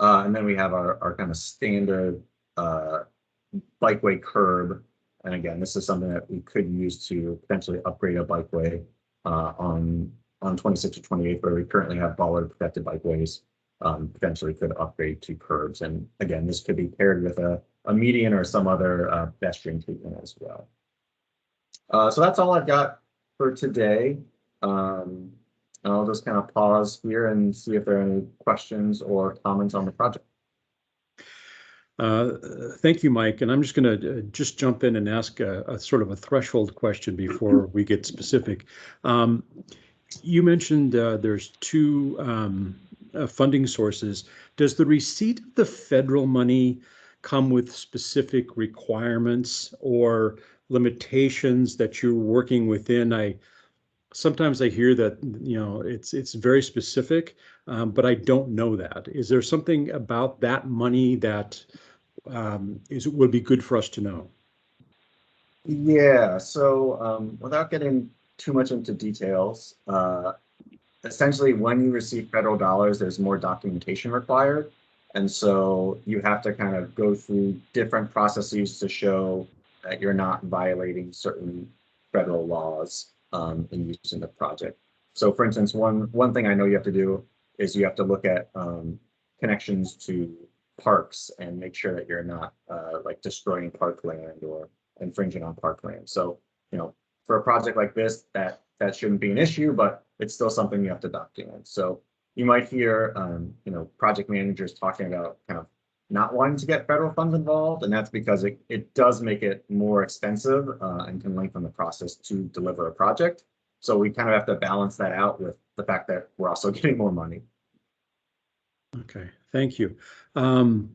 And then we have our kind of standard bikeway curb. And again, this is something that we could use to potentially upgrade a bikeway on 26 or 28, where we currently have bollard protected bikeways. Potentially could upgrade to curbs. And again, this could be paired with a median or some other pedestrian treatment as well. So that's all I've got for today. I'll just kind of pause here and see if there are any questions or comments on the project. Thank you, Mike. And I'm just going to just jump in and ask a sort of a threshold question before we get specific. You mentioned there's two funding sources. Does the receipt of the federal money come with specific requirements or limitations that you're working within? Sometimes I hear that, it's very specific, but I don't know that. Is there something about that money that would be good for us to know? Yeah, so without getting too much into details, essentially when you receive federal dollars, there's more documentation required. And so you have to kind of go through different processes to show that you're not violating certain federal laws in using the project. So for instance, one thing I know you have to do is you have to look at connections to parks and make sure that you're not like destroying parkland or infringing on parkland. So, you know, for a project like this, that shouldn't be an issue, but it's still something you have to document. So you might hear, you know, project managers talking about kind of not wanting to get federal funds involved, and that's because it does make it more expensive and can lengthen the process to deliver a project. So we kind of have to balance that out with the fact that we're also getting more money. Okay, thank you. Barb,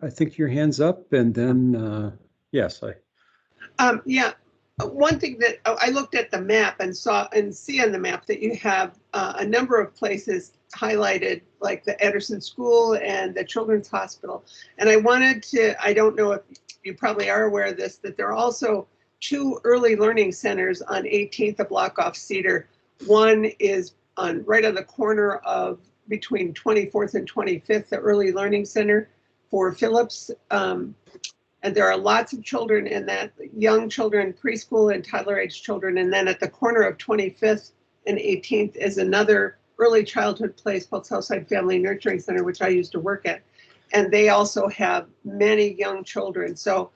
I think your hand's up, and then yes, Yeah, one thing that I looked at the map and see on the map that you have a number of places highlighted, like the Ederson School and the Children's Hospital. And I wanted to, I don't know if you probably are aware of this, that there are also 2 early learning centers on 18th, a block off Cedar. One is right on the corner of between 24th and 25th, the Early Learning Center for Phillips. And there are lots of children in that, young children, preschool and toddler age children. And then at the corner of 25th and 18th is another early childhood place called Southside Family Nurturing Center, which I used to work at. And they also have many young children. So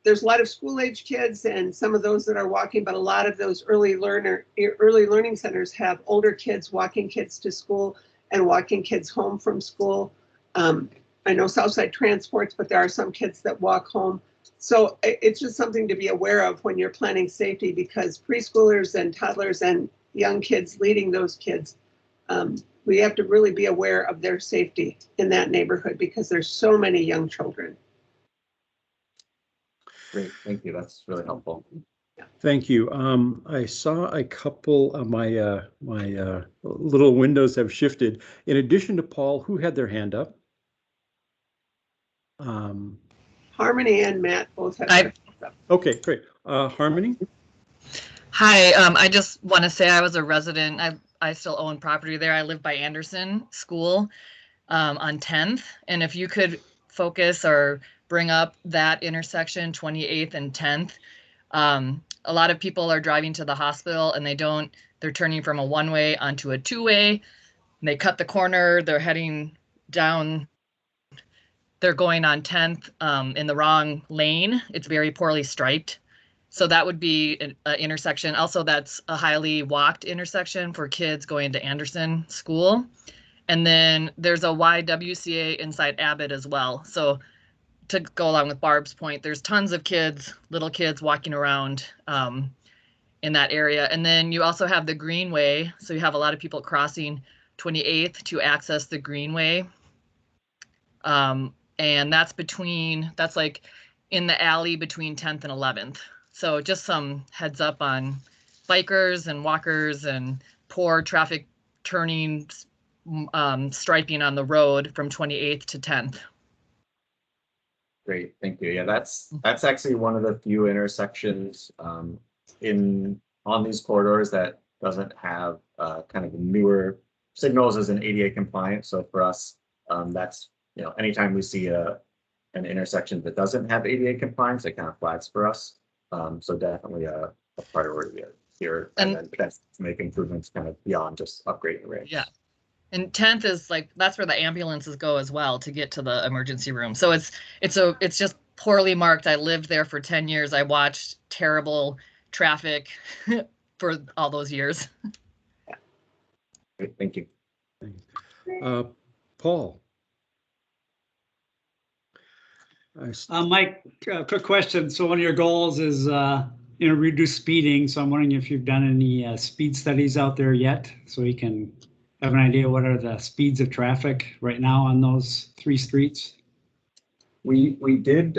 there's a lot of school age kids and some of those that are walking, but a lot of those early learning centers have older kids walking kids to school and walking kids home from school. I know Southside transports, but there are some kids that walk home. So it's just something to be aware of when you're planning safety, because preschoolers and toddlers and young kids leading those kids, we have to really be aware of their safety in that neighborhood because there's so many young children. Great, thank you. That's really helpful. thank you. I saw a couple of my little windows have shifted. In addition to Paul, who had their hand up? Harmony and Matt both have their hands up. Okay, great. Harmony? Hi, I just want to say I was a resident. I still own property there. I live by Anderson School on 10th. And if you could focus or bring up that intersection, 28th and 10th. A lot of people are driving to the hospital and they're turning from a one-way onto a two-way. They cut the corner, they're heading down. They're going on 10th in the wrong lane. It's very poorly striped. So that would be an intersection. Also, that's a highly walked intersection for kids going to Anderson School. And then there's a YWCA inside Abbott as well. So to go along with Barb's point, there's tons of kids, little kids walking around in that area. And then you also have the Greenway. So you have a lot of people crossing 28th to access the Greenway. And that's like in the alley between 10th and 11th. So just some heads up on bikers and walkers and poor traffic turning, striping on the road from 28th to 10th. Great, thank you. Yeah, that's actually one of the few intersections on these corridors that doesn't have kind of newer signals as an ADA compliant. So for us, that's, you know, anytime we see an intersection that doesn't have ADA compliance, it kind of flags for us. So definitely a priority here, and then that's to make improvements kind of beyond just upgrading the range. Yeah. And 10th is like, that's where the ambulances go as well to get to the emergency room. So it's just poorly marked. I lived there for 10 years. I watched terrible traffic for all those years. Great, thank you. Paul. Mike, quick question. So one of your goals is, reduce speeding. So I'm wondering if you've done any speed studies out there yet, so we can have an idea what are the speeds of traffic right now on those 3 streets? We did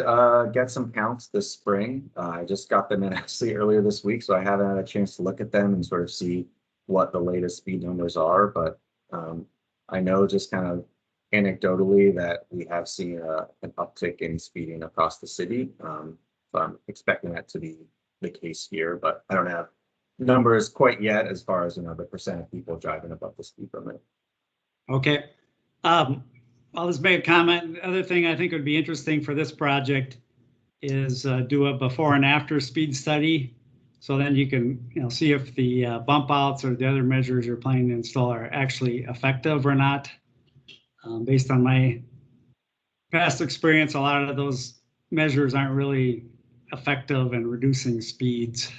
get some counts this spring. I just got them in actually earlier this week, so I haven't had a chance to look at them and sort of see what the latest speed numbers are. But I know just kind of anecdotally that we have seen an uptick in speeding across the city. So I'm expecting that to be the case here, but I don't have numbers quite yet as far as, the percent of people driving above the speed limit. Okay. I'll just make a comment. The other thing I think would be interesting for this project is do a before and after speed study So then you can, see if the bump outs or the other measures you're planning to install are actually effective or not. Based on my past experience, a lot of those measures aren't really effective in reducing speeds.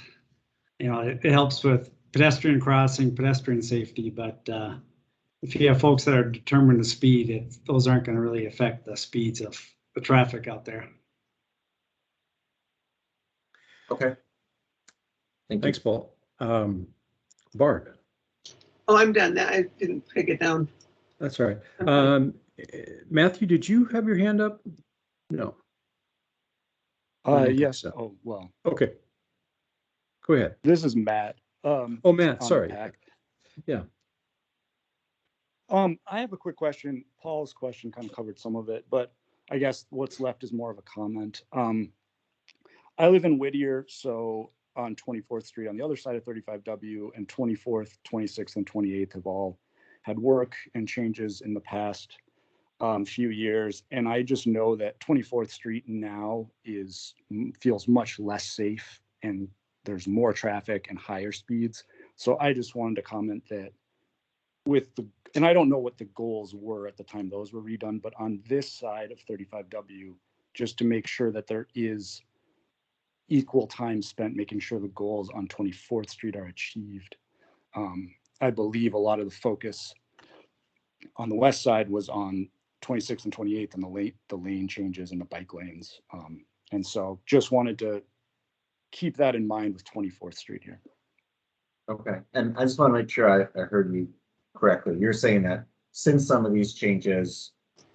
It helps with pedestrian crossing, pedestrian safety, but if you have folks that are determined to speed, those aren't going to really affect the speeds of the traffic out there. Okay. Thanks, Paul. Barb. Oh, I'm done. I didn't take it down. That's all right. Matthew, did you have your hand up? No. Yes. So. Oh, well. Okay. Go ahead. This is Matt. Oh, Matt, sorry. Yeah. I have a quick question. Paul's question kind of covered some of it, but I guess what's left is more of a comment. I live in Whittier, so on 24th Street on the other side of 35W, and 24th, 26th, and 28th have all had work and changes in the past few years. And I just know that 24th Street now feels much less safe, and there's more traffic and higher speeds. So I just wanted to comment that and I don't know what the goals were at the time those were redone, but on this side of 35W, just to make sure that there is equal time spent making sure the goals on 24th Street are achieved. I believe a lot of the focus on the west side was on 26th and 28th and the lane changes and the bike lanes. And so just wanted to keep that in mind with 24th Street here. Okay, and I just want to make sure I heard you correctly. You're saying that since some of these changes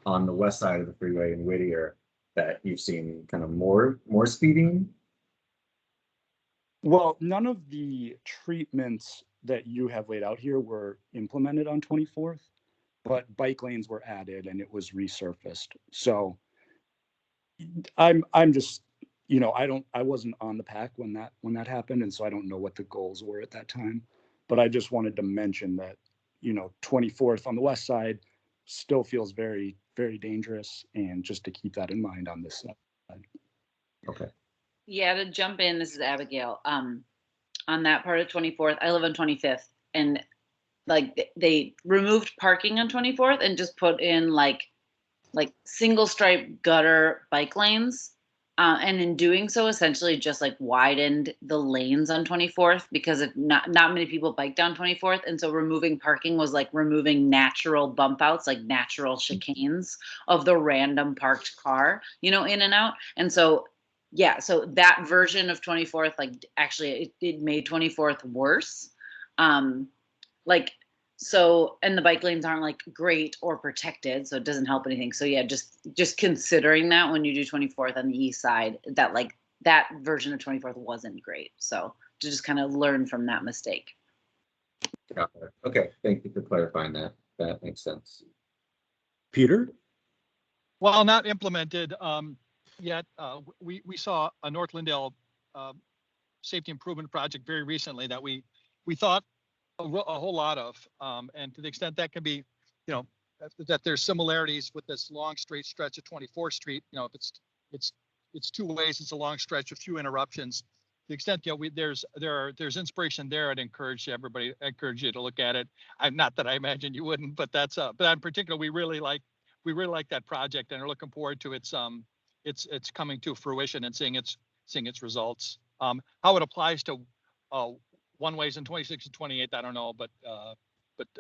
on the west side of the freeway in Whittier, that you've seen kind of more speeding? Well, none of the treatments that you have laid out here were implemented on 24th, but bike lanes were added and it was resurfaced. So I'm just, I wasn't on the PAC when that happened, and so I don't know what the goals were at that time. But I just wanted to mention that, 24th on the west side still feels very, very dangerous, and just to keep that in mind on this side. Okay. Yeah, to jump in, this is Abigail. On that part of 24th, I live on 25th, and like they removed parking on 24th and just put in like single stripe gutter bike lanes. And in doing so, essentially just like widened the lanes on 24th because not many people bike down 24th. And so removing parking was like removing natural bump outs, like natural chicanes of the random parked car, in and out. And so, yeah, so that version of 24th, like actually it made 24th worse. So, and the bike lanes aren't like great or protected, so it doesn't help anything. So yeah, just considering that when you do 24th on the east side, that like that version of 24th wasn't great. So to just kind of learn from that mistake. Got it. Okay, thank you for clarifying that. That makes sense. Peter? While not implemented yet, we saw a North Lindale safety improvement project very recently that we thought a whole lot of, and to the extent that can be, that there's similarities with this long straight stretch of 24th Street. If it's two ways, it's a long stretch with few interruptions. To the extent there's inspiration there, I'd encourage you to look at it. Not that I imagine you wouldn't, but but in particular, we really like that project and are looking forward to its coming to fruition and seeing its results. How it applies to one ways in 26 and 28, I don't know, but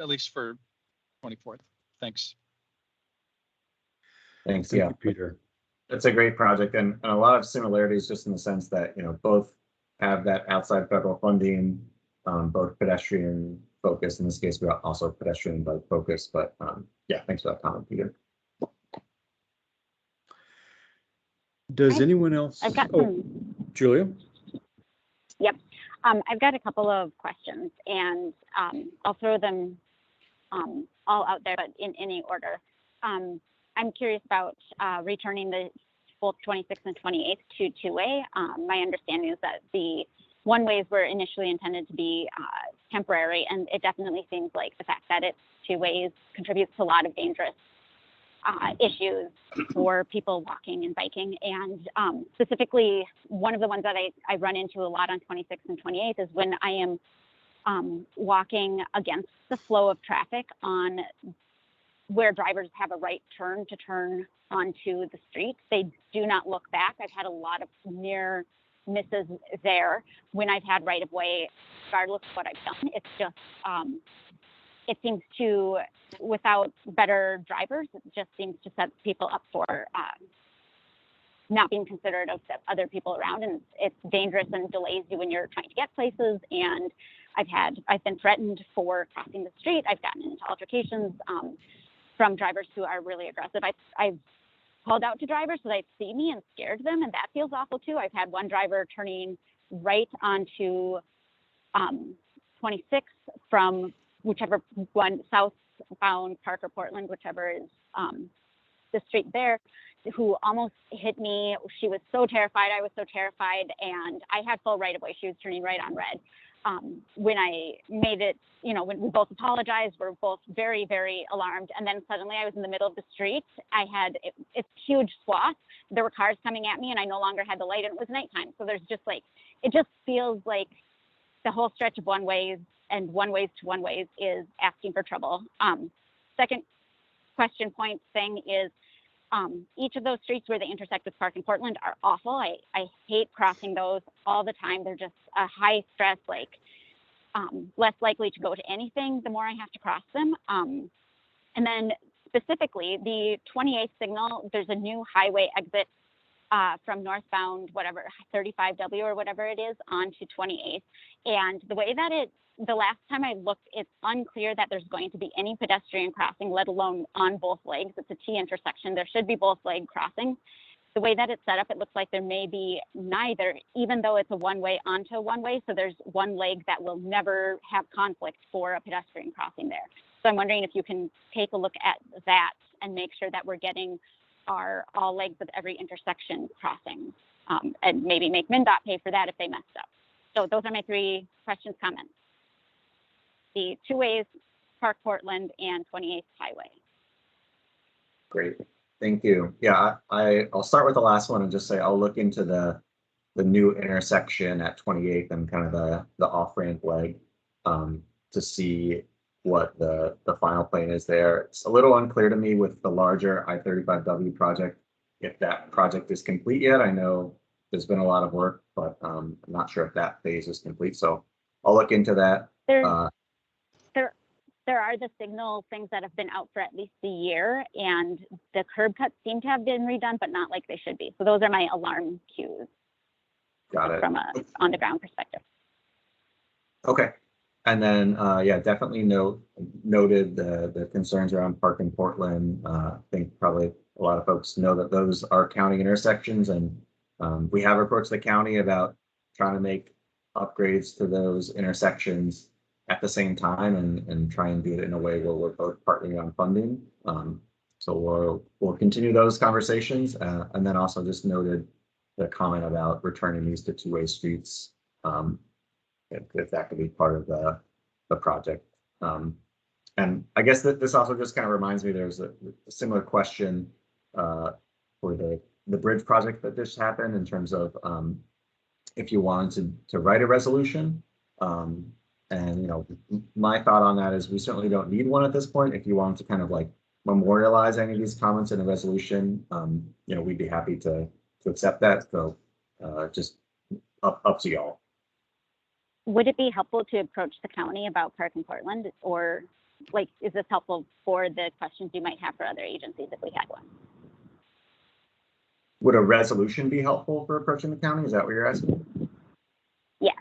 at least for 24th. Thanks. Thanks. Thank Yeah, you, Peter. It's a great project, and a lot of similarities just in the sense that both have that outside federal funding, both pedestrian focus. In this case, we are also pedestrian bike focus. But yeah, thanks for that comment, Peter. Does anyone else? I've got Julia? Yep. I've got a couple of questions, and I'll throw them all out there, but in any order. I'm curious about returning the both 26th and 28th to two-way. My understanding is that the one-ways were initially intended to be temporary, and it definitely seems like the fact that it's two ways contributes to a lot of dangerous issues for people walking and biking. And specifically, one of the ones that I run into a lot on 26th and 28th is when I am walking against the flow of traffic on where drivers have a right turn to turn onto the street. They do not look back. I've had a lot of near misses there when I've had right of way, regardless of what I've done. It's just, it seems to, without better drivers, it just seems to set people up for not being considerate of the other people around, and it's dangerous and delays you when you're trying to get places. And I've been threatened for crossing the street. I've gotten into altercations from drivers who are really aggressive. I've called out to drivers so they'd see me and scared them, and that feels awful too. I've had one driver turning right onto 26 from whichever one, southbound Park or Portland, whichever is the street there, who almost hit me. She was so terrified. I was so terrified, and I had full right of way. She was turning right on red. When I made it, when we both apologized, we're both very, very alarmed. And then suddenly I was in the middle of the street. It's huge swath. There were cars coming at me, and I no longer had the light, and it was nighttime. So there's just it just feels like the whole stretch of one ways and one ways to one ways is asking for trouble. Second question point thing is, each of those streets where they intersect with Park and Portland are awful. I hate crossing those all the time. They're just a high stress, less likely to go to anything the more I have to cross them. And then specifically the 28th signal, there's a new highway exit from northbound, 35W or whatever it is, onto 28th. And the way that the last time I looked, it's unclear that there's going to be any pedestrian crossing, let alone on both legs. It's a T intersection. There should be both leg crossings. The way that it's set up, it looks like there may be neither, even though it's a one-way onto a one-way. So there's one leg that will never have conflict for a pedestrian crossing there. So I'm wondering if you can take a look at that and make sure that we're getting our all legs of every intersection crossing, and maybe make MnDOT pay for that if they messed up. So those are my 3 questions, comments. The 2 ways, Park Portland and 28th Highway. Great, thank you. Yeah, I'll start with the last one and just say I'll look into the new intersection at 28th and kind of the off-ramp leg to see what the final plan is there. It's a little unclear to me with the larger I-35W project, if that project is complete yet. I know there's been a lot of work, but I'm not sure if that phase is complete. So I'll look into that. There are the signal things that have been out for at least a year, and the curb cuts seem to have been redone, but not like they should be. So those are my alarm cues. Got it. From a on-the-ground perspective. Okay. And then, yeah, definitely noted the concerns around Park and Portland. I think probably a lot of folks know that those are county intersections, and we have approached the county about trying to make upgrades to those intersections at the same time and try and do it in a way where we're both partnering on funding. So we'll continue those conversations, and then also just noted the comment about returning these to 2-way streets. If that could be part of the project. And I guess that this also just kind of reminds me, there's a similar question for the bridge project that just happened in terms of if you wanted to write a resolution. And my thought on that is we certainly don't need one at this point. If you wanted to kind of memorialize any of these comments in a resolution, we'd be happy to accept that. So just up to y'all. Would it be helpful to approach the county about Park and Portland, or is this helpful for the questions you might have for other agencies if we had one? Would a resolution be helpful for approaching the county? Is that what you're asking? Yeah.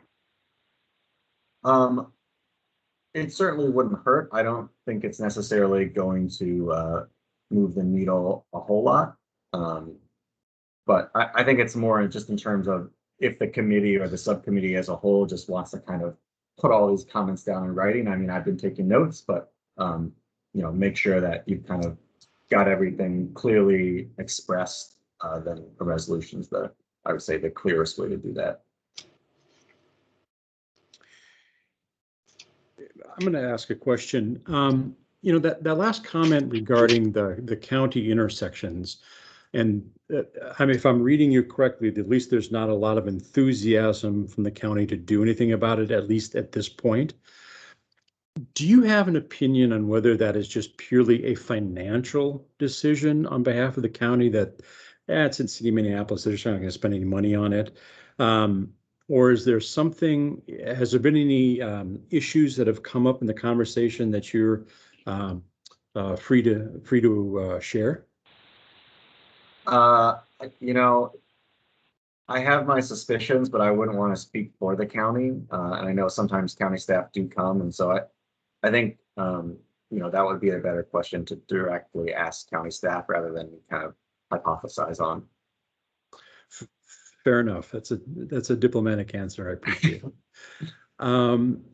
It certainly wouldn't hurt. I don't think it's necessarily going to move the needle a whole lot. But I think it's more just in terms of if the committee or the subcommittee as a whole just wants to kind of put all these comments down in writing. I mean, I've been taking notes, but make sure that you've kind of got everything clearly expressed. Then the resolutions, I would say the clearest way to do that. I'm going to ask a question. you know, that last comment regarding the county intersections, and I mean, if I'm reading you correctly, at least there's not a lot of enthusiasm from the county to do anything about it, at least at this point. Do you have an opinion on whether that is just purely a financial decision on behalf of the county that it's in City of Minneapolis, they're just not going to spend any money on it? Or is there something, has there been any issues that have come up in the conversation that you're free to share? You know, I have my suspicions, but I wouldn't want to speak for the county. And I know sometimes county staff do come, and so I think you know, that would be a better question to directly ask county staff rather than kind of hypothesize on. Fair enough. That's a diplomatic answer. I appreciate it.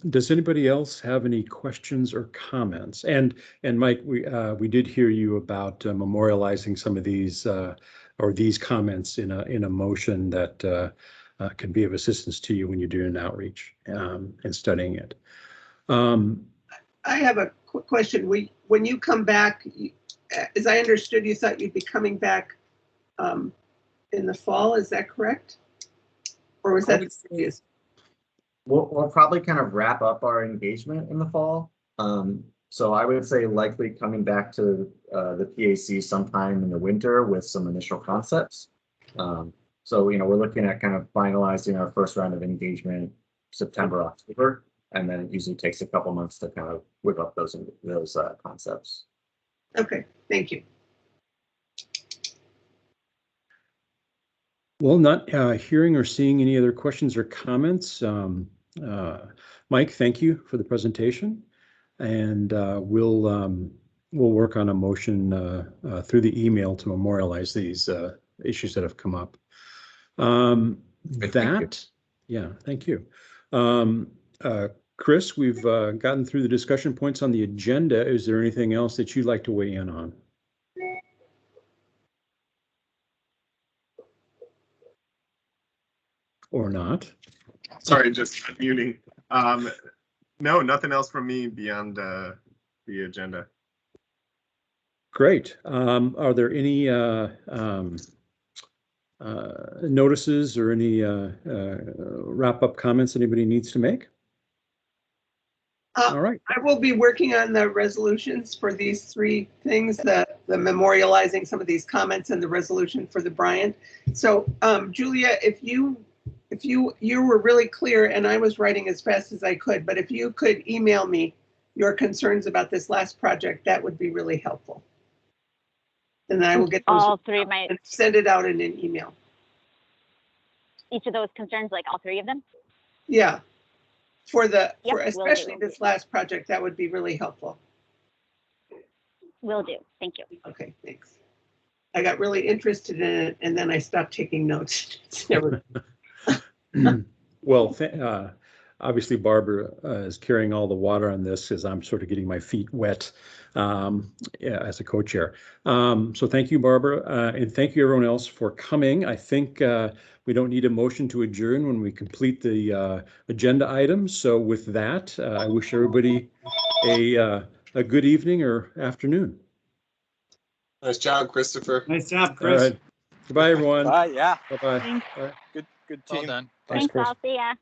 Does anybody else have any questions or comments? And Mike, we did hear you about memorializing some of these or these comments in a motion that can be of assistance to you when you're doing outreach and studying it. I have a quick question. When you come back, as I understood, you thought you'd be coming back in the fall. Is that correct? Or was that serious? We'll probably kind of wrap up our engagement in the fall. So I would say likely coming back to the PAC sometime in the winter with some initial concepts. So, you know, we're looking at kind of finalizing our first round of engagement September, October, and then it usually takes a couple months to kind of whip up those concepts. Okay, thank you. Well, not hearing or seeing any other questions or comments. Mike, thank you for the presentation, and we'll work on a motion through the email to memorialize these issues that have come up. Yeah, thank you. Chris, we've gotten through the discussion points on the agenda. Is there anything else that you'd like to weigh in on? Or not? Sorry, just unmuting. No, nothing else from me beyond the agenda. Great. Are there any notices or any wrap-up comments anybody needs to make? All right. I will be working on the resolutions for these three things, the memorializing some of these comments and the resolution for the Bryant. So Julia, if you were really clear, and I was writing as fast as I could, but if you could email me your concerns about this last project, that would be really helpful. And then I will get those all three of my and send it out in an email. Each of those concerns, like all three of them? Yeah. For Yep, especially this last project, that would be really helpful. Will do. Thank you. Okay, thanks. I got really interested in it and then I stopped taking notes. It's never. Well, obviously Barbara is carrying all the water on this as I'm sort of getting my feet wet as a co-chair. So thank you, Barbara, and thank you everyone else for coming. I think we don't need a motion to adjourn when we complete the agenda items. So with that, I wish everybody a good evening or afternoon. Nice job, Christopher. Nice job, Chris. All right. Goodbye, everyone. Bye. Yeah. Bye-bye. Good team. Well done. Thanks, Chris. I'll see ya.